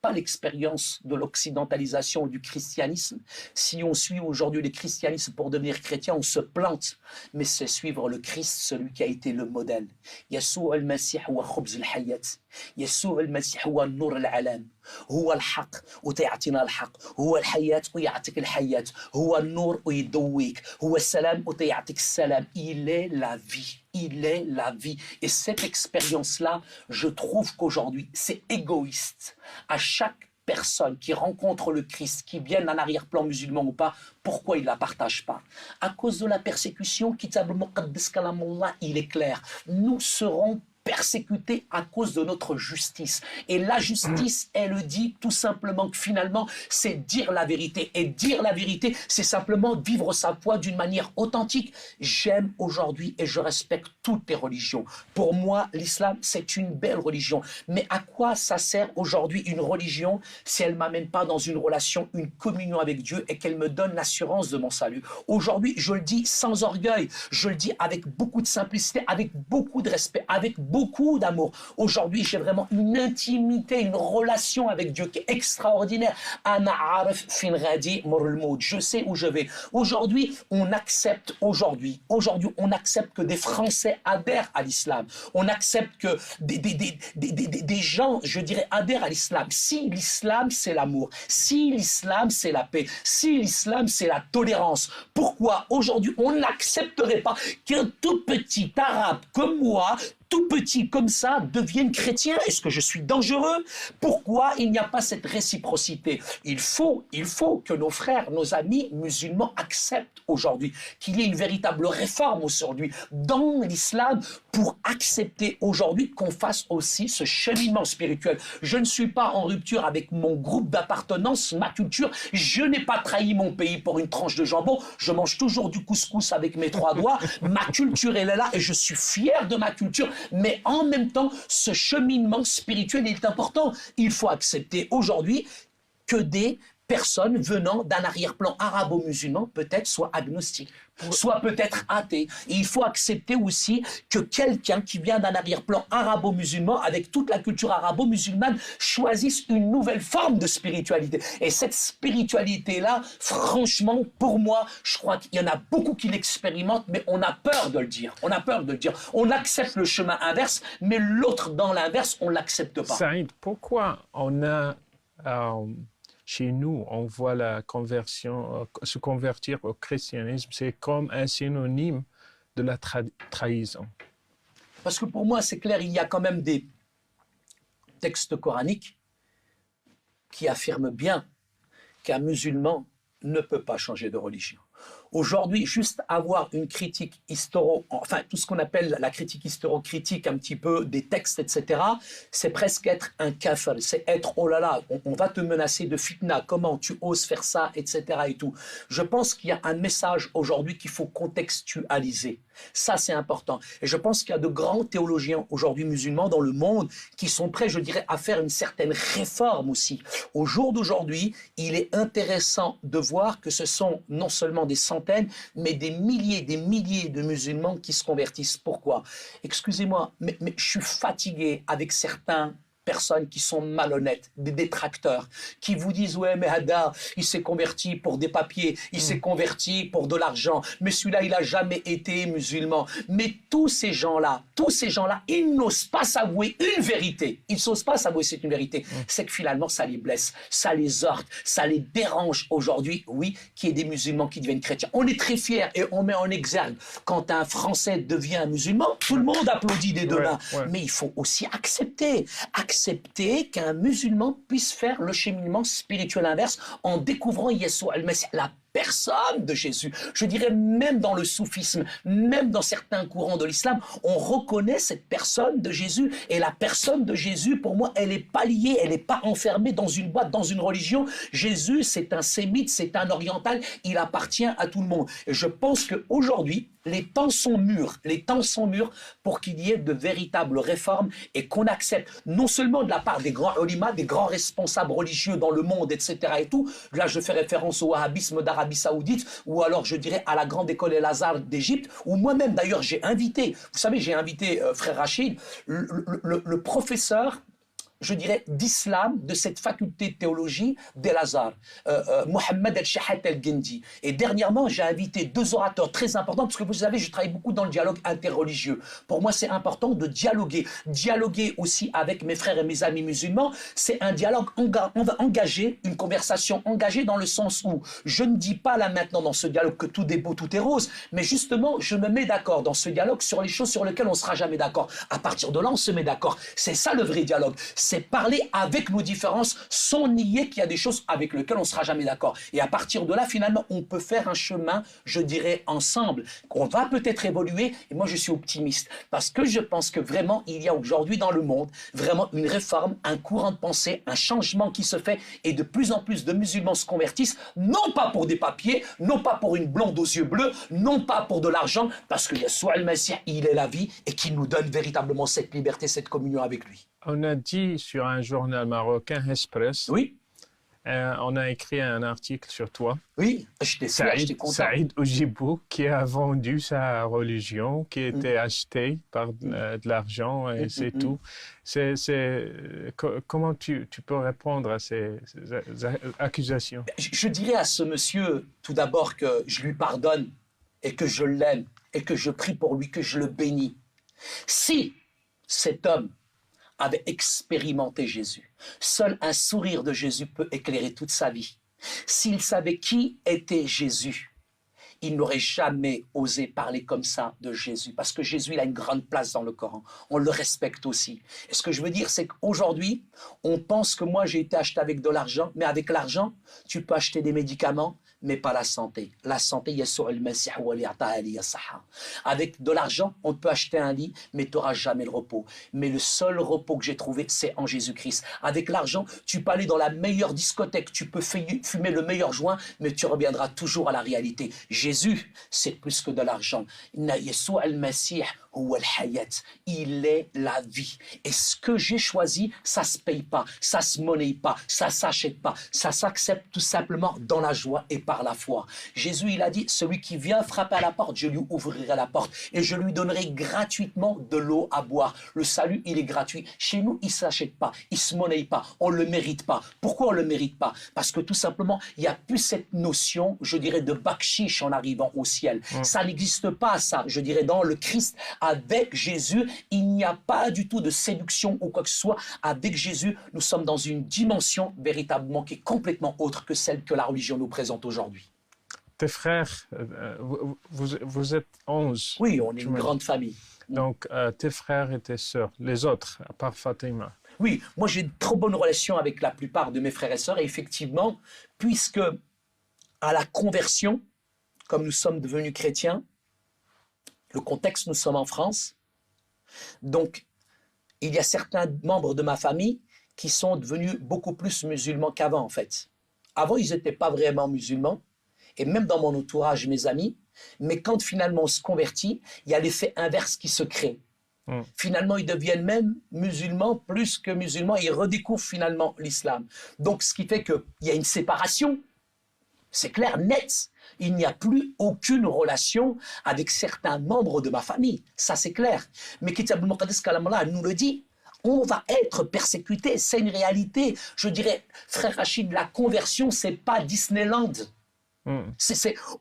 pas l'expérience de l'occidentalisation du christianisme. Si on suit aujourd'hui le christianisme pour devenir chrétien, on se plante. Mais c'est suivre le Christ, celui qui a été le modèle. Yeshua al-Masih huwa khubz al-hayat. Yeshua al-Masih huwa nur al-alam. هو الحق وتعطينا الحق هو الحياة ويعطيك الحياة هو النور ويضويك هو السلام وتعطيك السلام. Il est la vie. Il est la vie. Et cette expérience-là, je trouve qu'aujourd'hui, c'est égoïste. À chaque personne qui rencontre le Christ, qui vienne d'un arrière-plan musulman ou pas, pourquoi il ne la partage pas? À cause de la persécution, Kitab al-Muqaddas Kalamullah, il est clair. Nous serons persécutés à cause de notre justice. Et la justice, elle dit tout simplement que finalement, c'est dire la vérité. Et dire la vérité, c'est simplement vivre sa foi d'une manière authentique. J'aime aujourd'hui et je respecte toutes les religions. Pour moi, l'islam, c'est une belle religion. Mais à quoi ça sert aujourd'hui une religion si elle ne m'amène pas dans une relation, une communion avec Dieu et qu'elle me donne l'assurance de mon salut? Aujourd'hui, je le dis sans orgueil, je le dis avec beaucoup de simplicité, avec beaucoup de respect, avec beaucoup d'amour. Aujourd'hui, j'ai vraiment une intimité, une relation avec Dieu qui est extraordinaire. Je sais où je vais. Aujourd'hui, on accepte, on accepte que des Français adhèrent à l'islam. On accepte que des gens, je dirais, adhèrent à l'islam. Si l'islam, c'est l'amour, si l'islam, c'est la paix, si l'islam, c'est la tolérance, pourquoi aujourd'hui, on n'accepterait pas qu'un tout petit arabe comme moi, tout petit comme ça, deviennent chrétiens? Est-ce que je suis dangereux? Pourquoi il n'y a pas cette réciprocité? Il faut que nos frères, nos amis musulmans acceptent aujourd'hui qu'il y ait une véritable réforme aujourd'hui dans l'islam pour accepter aujourd'hui qu'on fasse aussi ce cheminement spirituel. Je ne suis pas en rupture avec mon groupe d'appartenance, ma culture. Je n'ai pas trahi mon pays pour une tranche de jambon. Je mange toujours du couscous avec mes 3 doigts. Ma culture, elle est là et je suis fier de ma culture. Mais en même temps, ce cheminement spirituel est important. Il faut accepter aujourd'hui que des personnes venant d'un arrière-plan arabo-musulman peut-être soient agnostiques, soit peut-être athées. Et il faut accepter aussi que quelqu'un qui vient d'un arrière-plan arabo-musulman, avec toute la culture arabo-musulmane, choisisse une nouvelle forme de spiritualité. Et cette spiritualité-là, franchement, pour moi, je crois qu'il y en a beaucoup qui l'expérimentent, mais on a peur de le dire. On a peur de le dire. On accepte le chemin inverse, mais l'autre dans l'inverse, on ne l'accepte pas. Saïd, pourquoi on a... chez nous, on voit la conversion, se convertir au christianisme, c'est comme un synonyme de la trahison. Parce que pour moi, c'est clair, il y a quand même des textes coraniques qui affirment bien qu'un musulman ne peut pas changer de religion. Aujourd'hui, juste avoir une critique enfin tout ce qu'on appelle la critique historico-critique, un petit peu des textes, etc., c'est presque être un kafir, c'est être, oh là là, on va te menacer de fitna, comment tu oses faire ça, etc. et tout. Je pense qu'il y a un message aujourd'hui qu'il faut contextualiser. Ça, c'est important. Et je pense qu'il y a de grands théologiens aujourd'hui musulmans dans le monde qui sont prêts, je dirais, à faire une certaine réforme aussi. Au jour d'aujourd'hui, il est intéressant de voir que ce sont non seulement des centaines, mais des milliers de musulmans qui se convertissent. Pourquoi? Excusez-moi, mais je suis fatigué avec certains personnes qui sont malhonnêtes, des détracteurs, qui vous disent « Ouais, mais Hadar, il s'est converti pour des papiers, il s'est converti pour de l'argent, mais celui-là, il n'a jamais été musulman. » Mais tous ces gens-là, ils n'osent pas s'avouer une vérité. Ils n'osent pas s'avouer c'est une vérité. C'est que finalement, ça les blesse, ça les heurte, ça les dérange aujourd'hui, oui, qu'il y ait des musulmans qui deviennent chrétiens. On est très fiers et on met en exergue quand un Français devient un musulman, tout le monde applaudit des deux mains. Mais il faut aussi accepter qu'un musulman puisse faire le cheminement spirituel inverse en découvrant Yeshua al-Masih, la personne de Jésus. Je dirais même dans le soufisme, même dans certains courants de l'islam, on reconnaît cette personne de Jésus. Et la personne de Jésus, pour moi, elle n'est pas liée, elle n'est pas enfermée dans une boîte, dans une religion. Jésus, c'est un sémite, c'est un oriental, il appartient à tout le monde. Et je pense qu'aujourd'hui, les temps sont mûrs pour qu'il y ait de véritables réformes et qu'on accepte non seulement de la part des grands ulémas, des grands responsables religieux dans le monde, etc. et tout. Là, je fais référence au wahhabisme d'Arabie Saoudite ou alors je dirais à la grande école El-Azhar d'Égypte où moi-même d'ailleurs j'ai invité, frère Rachid, le professeur je dirais, d'islam, de cette faculté de théologie d'El-Azhar, Mohamed El-Shahat El-Gendi. Et dernièrement, j'ai invité 2 orateurs très importants, parce que vous savez, je travaille beaucoup dans le dialogue interreligieux. Pour moi, c'est important de dialoguer. Dialoguer aussi avec mes frères et mes amis musulmans, c'est un dialogue engagé, une conversation engagée dans le sens où je ne dis pas là maintenant dans ce dialogue que tout est beau, tout est rose, mais justement, je me mets d'accord dans ce dialogue sur les choses sur lesquelles on ne sera jamais d'accord. À partir de là, on se met d'accord. C'est ça le vrai dialogue. C'est parler avec nos différences sans nier qu'il y a des choses avec lesquelles on ne sera jamais d'accord. Et à partir de là, finalement, on peut faire un chemin, je dirais, ensemble, qu'on va peut-être évoluer. Et moi, je suis optimiste parce que je pense que vraiment, il y a aujourd'hui dans le monde vraiment une réforme, un courant de pensée, un changement qui se fait et de plus en plus de musulmans se convertissent, non pas pour des papiers, non pas pour une blonde aux yeux bleus, non pas pour de l'argent, parce que Yeshua al-Masih, il est la vie et qui nous donne véritablement cette liberté, cette communion avec lui. On a dit sur un journal marocain, Express, Oui, on a écrit un article sur toi, oui, j'étais fier, j'étais content. Saïd Oujibou, qui a vendu sa religion, qui était acheté par de l'argent et c'est tout. Comment tu peux répondre à ces accusations? Je dirais à ce monsieur, tout d'abord, que je lui pardonne et que je l'aime et que je prie pour lui, que je le bénis. Si cet homme avait expérimenté Jésus, seul un sourire de Jésus peut éclairer toute sa vie. S'il savait qui était Jésus, il n'aurait jamais osé parler comme ça de Jésus, parce que Jésus, il a une grande place dans le Coran. On le respecte aussi. Et ce que je veux dire, c'est qu'aujourd'hui, on pense que moi, j'ai été acheté avec de l'argent, mais avec l'argent, tu peux acheter des médicaments, mais pas la santé. La santé, avec de l'argent, on peut acheter un lit, mais tu n'auras jamais le repos. Mais le seul repos que j'ai trouvé, c'est en Jésus-Christ. Avec l'argent, tu peux aller dans la meilleure discothèque, tu peux fumer le meilleur joint, mais tu reviendras toujours à la réalité. Jésus, c'est plus que de l'argent. Yeshua al-Masih, il est la vie. Et ce que j'ai choisi, ça se paye pas, ça se monnaie pas, ça s'achète pas, ça s'accepte tout simplement dans la joie et par la foi. Jésus, il a dit, celui qui vient frapper à la porte, je lui ouvrirai la porte et je lui donnerai gratuitement de l'eau à boire. Le salut, il est gratuit. Chez nous, il s'achète pas, il se monnaie pas, on le mérite pas. Pourquoi on le mérite pas? Parce que tout simplement, il y a plus cette notion, je dirais, de bakshish en arrivant au ciel. Ça n'existe pas, ça, je dirais, dans le Christ. Avec Jésus, il n'y a pas du tout de séduction ou quoi que ce soit. Avec Jésus, nous sommes dans une dimension véritablement qui est complètement autre que celle que la religion nous présente aujourd'hui. Tes frères, vous êtes 11. Oui, on est une grande famille. Donc, tes frères et tes sœurs, les autres, à part Fatima. Oui, moi j'ai une trop bonne relation avec la plupart de mes frères et sœurs. Et effectivement, puisque à la conversion, comme nous sommes devenus chrétiens, le contexte, nous sommes en France. Donc, il y a certains membres de ma famille qui sont devenus beaucoup plus musulmans qu'avant, en fait. Avant, ils n'étaient pas vraiment musulmans. Et même dans mon entourage, mes amis. Mais quand finalement on se convertit, il y a l'effet inverse qui se crée. Finalement, ils deviennent même musulmans plus que musulmans. Ils redécouvrent finalement l'islam. Donc, ce qui fait qu'il y a une séparation. C'est clair, net. Il n'y a plus aucune relation avec certains membres de ma famille. Ça, c'est clair. Mais Kitab al-Muqaddas Kalamullah nous le dit. On va être persécuté. C'est une réalité. Je dirais, frère Rachid, la conversion, c'est pas Disneyland.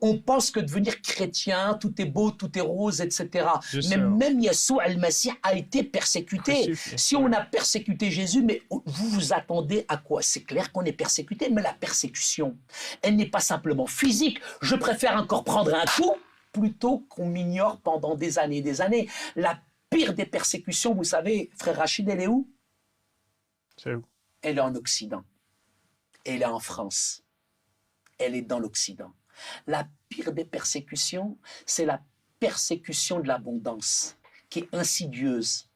On pense que devenir chrétien, tout est beau, tout est rose, etc. Mais même Yeshua al-Masih a été persécuté. Si on a persécuté Jésus, mais vous vous attendez à quoi? C'est clair qu'on est persécuté, mais la persécution, elle n'est pas simplement physique. Je préfère encore prendre un coup plutôt qu'on m'ignore pendant des années et des années. La pire des persécutions, vous savez, frère Rachid, elle est où? C'est où? Elle est en Occident. Elle est en France. Elle est dans l'Occident. La pire des persécutions, c'est la persécution de l'abondance, qui est insidieuse.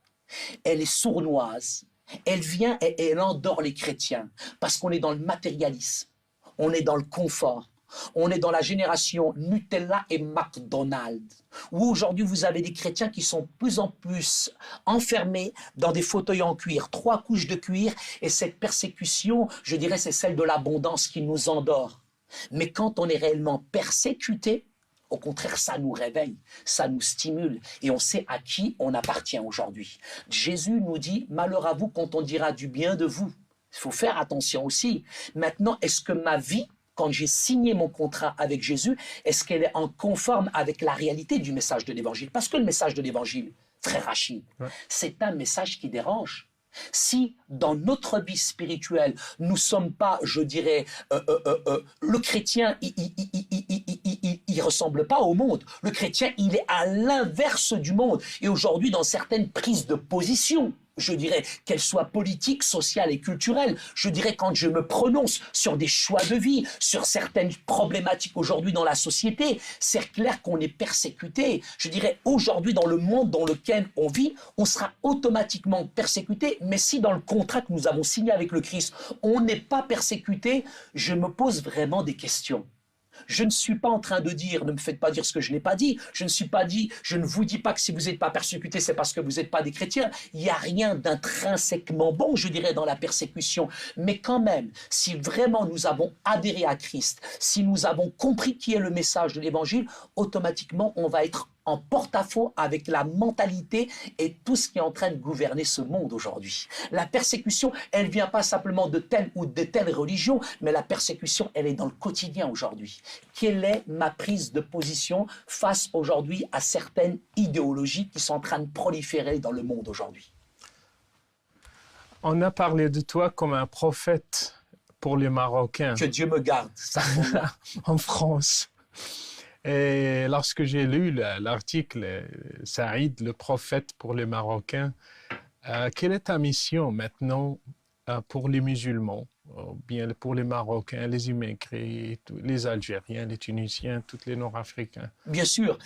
Elle est sournoise. Elle vient et elle endort les chrétiens, parce qu'on est dans le matérialisme, on est dans le confort, on est dans la génération Nutella et McDonald's, où aujourd'hui vous avez des chrétiens qui sont de plus en plus enfermés dans des fauteuils en cuir, 3 couches de cuir, et cette persécution, je dirais, c'est celle de l'abondance qui nous endort. Mais quand on est réellement persécuté, Au contraire, ça nous réveille, ça nous stimule et on sait à qui on appartient aujourd'hui. Jésus nous dit, malheur à vous quand on dira du bien de vous. Il faut faire attention aussi. Maintenant, est-ce que ma vie, quand j'ai signé mon contrat avec Jésus, est-ce qu'elle est en conforme avec la réalité du message de l'Évangile? Parce que le message de l'Évangile, frère Rachid, c'est un message qui dérange. Si dans notre vie spirituelle, nous ne sommes pas, je dirais, le chrétien, il ressemble pas au monde. Le chrétien, il est à l'inverse du monde. Et aujourd'hui, dans certaines prises de position, je dirais, qu'elles soient politiques, sociales et culturelles, je dirais quand je me prononce sur des choix de vie, sur certaines problématiques aujourd'hui dans la société, c'est clair qu'on est persécuté. Je dirais, aujourd'hui, dans le monde dans lequel on vit, on sera automatiquement persécuté, mais si dans le contrat que nous avons signé avec le Christ, on n'est pas persécuté, je me pose vraiment des questions. Je ne suis pas en train de dire, ne me faites pas dire ce que je n'ai pas dit. Je ne vous dis pas que si vous n'êtes pas persécuté, c'est parce que vous n'êtes pas des chrétiens. Il n'y a rien d'intrinsèquement bon, je dirais, dans la persécution. Mais quand même, si vraiment nous avons adhéré à Christ, si nous avons compris qui est le message de l'Évangile, automatiquement, on va être en porte-à-faux avec la mentalité et tout ce qui est en train de gouverner ce monde aujourd'hui. La persécution, elle ne vient pas simplement de telle ou de telle religion, mais la persécution, elle est dans le quotidien aujourd'hui. Quelle est ma prise de position face aujourd'hui à certaines idéologies qui sont en train de proliférer dans le monde aujourd'hui? On a parlé de toi comme un prophète pour les Marocains. Que Dieu me garde, ça. En France. Et lorsque j'ai lu l'article « Saïd, le prophète pour les Marocains », quelle est ta mission maintenant pour les musulmans, bien pour les Marocains, les immigrés, les Algériens, les Tunisiens, tous les Nord-Africains? Bien sûr,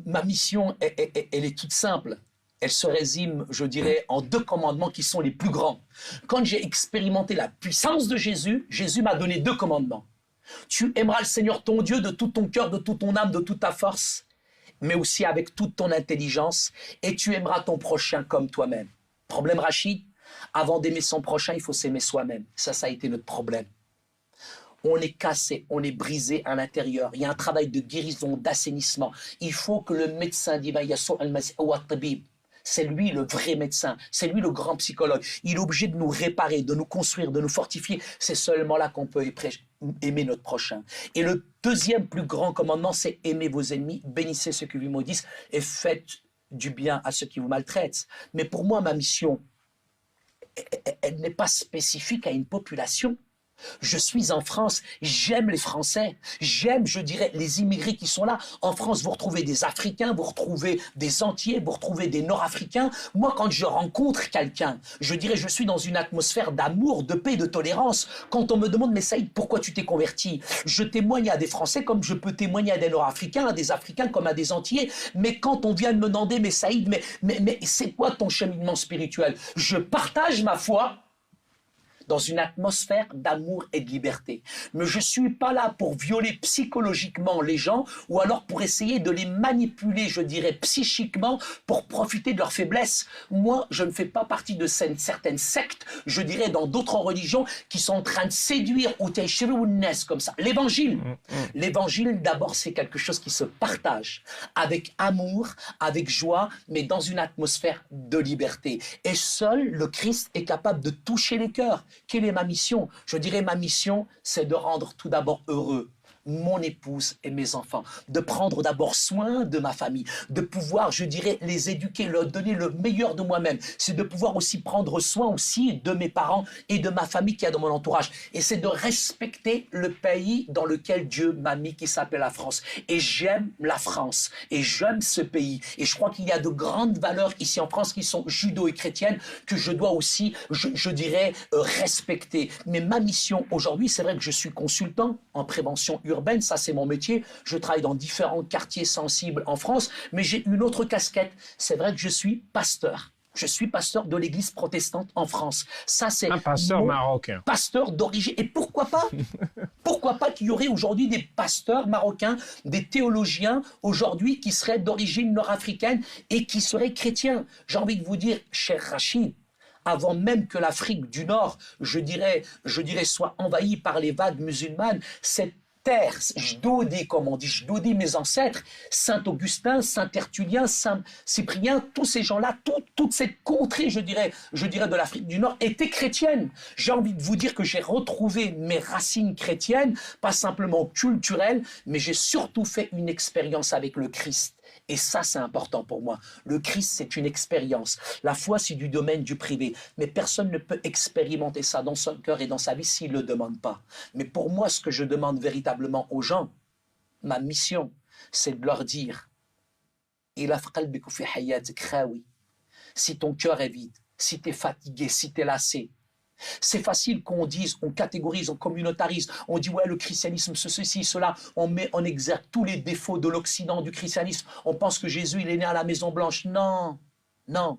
ma mission, elle est toute simple. Elle se résume, je dirais, en 2 commandements qui sont les plus grands. Quand j'ai expérimenté la puissance de Jésus, Jésus m'a donné 2 commandements. Tu aimeras le Seigneur ton Dieu de tout ton cœur, de toute ton âme, de toute ta force, mais aussi avec toute ton intelligence, et tu aimeras ton prochain comme toi-même. Problème Rachid, avant d'aimer son prochain, il faut s'aimer soi-même. Ça a été notre problème. On est cassé, on est brisé à l'intérieur. Il y a un travail de guérison, d'assainissement. Il faut que le médecin divin, c'est lui le vrai médecin, c'est lui le grand psychologue. Il est obligé de nous réparer, de nous construire, de nous fortifier. C'est seulement là qu'on peut aimer notre prochain. Et le 2e plus grand commandement, c'est aimer vos ennemis, bénissez ceux qui vous maudissent et faites du bien à ceux qui vous maltraitent. Mais pour moi, ma mission, elle n'est pas spécifique à une population. Je suis en France, j'aime les Français, j'aime, je dirais, les immigrés qui sont là. En France, vous retrouvez des Africains, vous retrouvez des Antillais, vous retrouvez des Nord-Africains. Moi, quand je rencontre quelqu'un, je dirais, je suis dans une atmosphère d'amour, de paix, de tolérance. Quand on me demande, mais Saïd, pourquoi tu t'es converti? Je témoigne à des Français comme je peux témoigner à des Nord-Africains, à des Africains comme à des Antillais. Mais quand on vient de me demander, mais Saïd, mais c'est quoi ton cheminement spirituel? Je partage ma foi dans une atmosphère d'amour et de liberté. Mais je ne suis pas là pour violer psychologiquement les gens ou alors pour essayer de les manipuler, je dirais, psychiquement pour profiter de leur faiblesse. Moi, je ne fais pas partie de certaines sectes, je dirais, dans d'autres religions qui sont en train de séduire ou comme ça. L'évangile, l'évangile d'abord, c'est quelque chose qui se partage avec amour, avec joie, mais dans une atmosphère de liberté. Et seul le Christ est capable de toucher les cœurs. Quelle est ma mission? Je dirais ma mission, c'est de rendre tout d'abord heureux mon épouse et mes enfants, de prendre d'abord soin de ma famille, de pouvoir, je dirais, les éduquer, leur donner le meilleur de moi-même. C'est de pouvoir aussi prendre soin aussi de mes parents et de ma famille qui est dans mon entourage. Et c'est de respecter le pays dans lequel Dieu m'a mis, qui s'appelle la France. Et j'aime la France et j'aime ce pays. Et je crois qu'il y a de grandes valeurs ici en France qui sont judo et chrétiennes que je dois aussi, je dirais, respecter. Mais ma mission aujourd'hui, c'est vrai que je suis consultant en prévention urbaine, ça c'est mon métier, je travaille dans différents quartiers sensibles en France, mais j'ai une autre casquette, c'est vrai que je suis pasteur. Je suis pasteur de l'église protestante en France. Ça, c'est un pasteur marocain. Pasteur d'origine. Et pourquoi pas? Pourquoi pas qu'il y aurait aujourd'hui des pasteurs marocains, des théologiens aujourd'hui qui seraient d'origine nord-africaine et qui seraient chrétiens? J'ai envie de vous dire, cher Rachid, avant même que l'Afrique du Nord, je dirais, soit envahie par les vagues musulmanes, cette terre, Jdodi, comme on dit, Jdodi, mes ancêtres, Saint Augustin, Saint Tertullien, Saint Cyprien, tous ces gens-là, toute cette contrée, je dirais de l'Afrique du Nord, était chrétienne. J'ai envie de vous dire que j'ai retrouvé mes racines chrétiennes, pas simplement culturelles, mais j'ai surtout fait une expérience avec le Christ. Et ça, c'est important pour moi. Le Christ, c'est une expérience. La foi, c'est du domaine du privé. Mais personne ne peut expérimenter ça dans son cœur et dans sa vie s'il ne le demande pas. Mais pour moi, ce que je demande véritablement aux gens, ma mission, c'est de leur dire si ton cœur est vide, si tu es fatigué, si tu es lassé. C'est facile qu'on dise, on catégorise, on communautarise, on dit ouais le christianisme ceci, cela, on met en exergue tous les défauts de l'Occident du christianisme, on pense que Jésus il est né à la Maison Blanche. Non, non.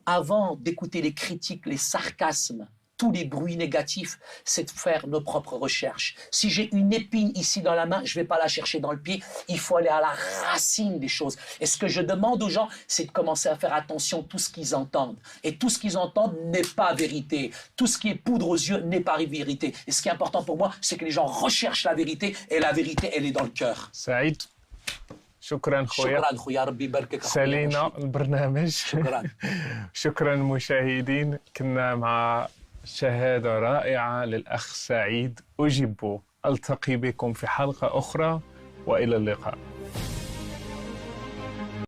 Avant d'écouter les critiques, les sarcasmes, tous les bruits négatifs, c'est de faire nos propres recherches. Si j'ai une épine ici dans la main, je ne vais pas la chercher dans le pied, il faut aller à la racine des choses. Et ce que je demande aux gens, c'est de commencer à faire attention à tout ce qu'ils entendent. Et tout ce qu'ils entendent n'est pas vérité. Tout ce qui est poudre aux yeux n'est pas vérité. Et ce qui est important pour moi, c'est que les gens recherchent la vérité, et la vérité, elle est dans le cœur. سعيد شكرا خويا شكرا خويا ربي يباركك سالينا البرنامج شكرا شكرا مشاهدين كنا مع شهادة رائعة للأخ سعيد أجيبو ألتقي بكم في حلقة أخرى وإلى اللقاء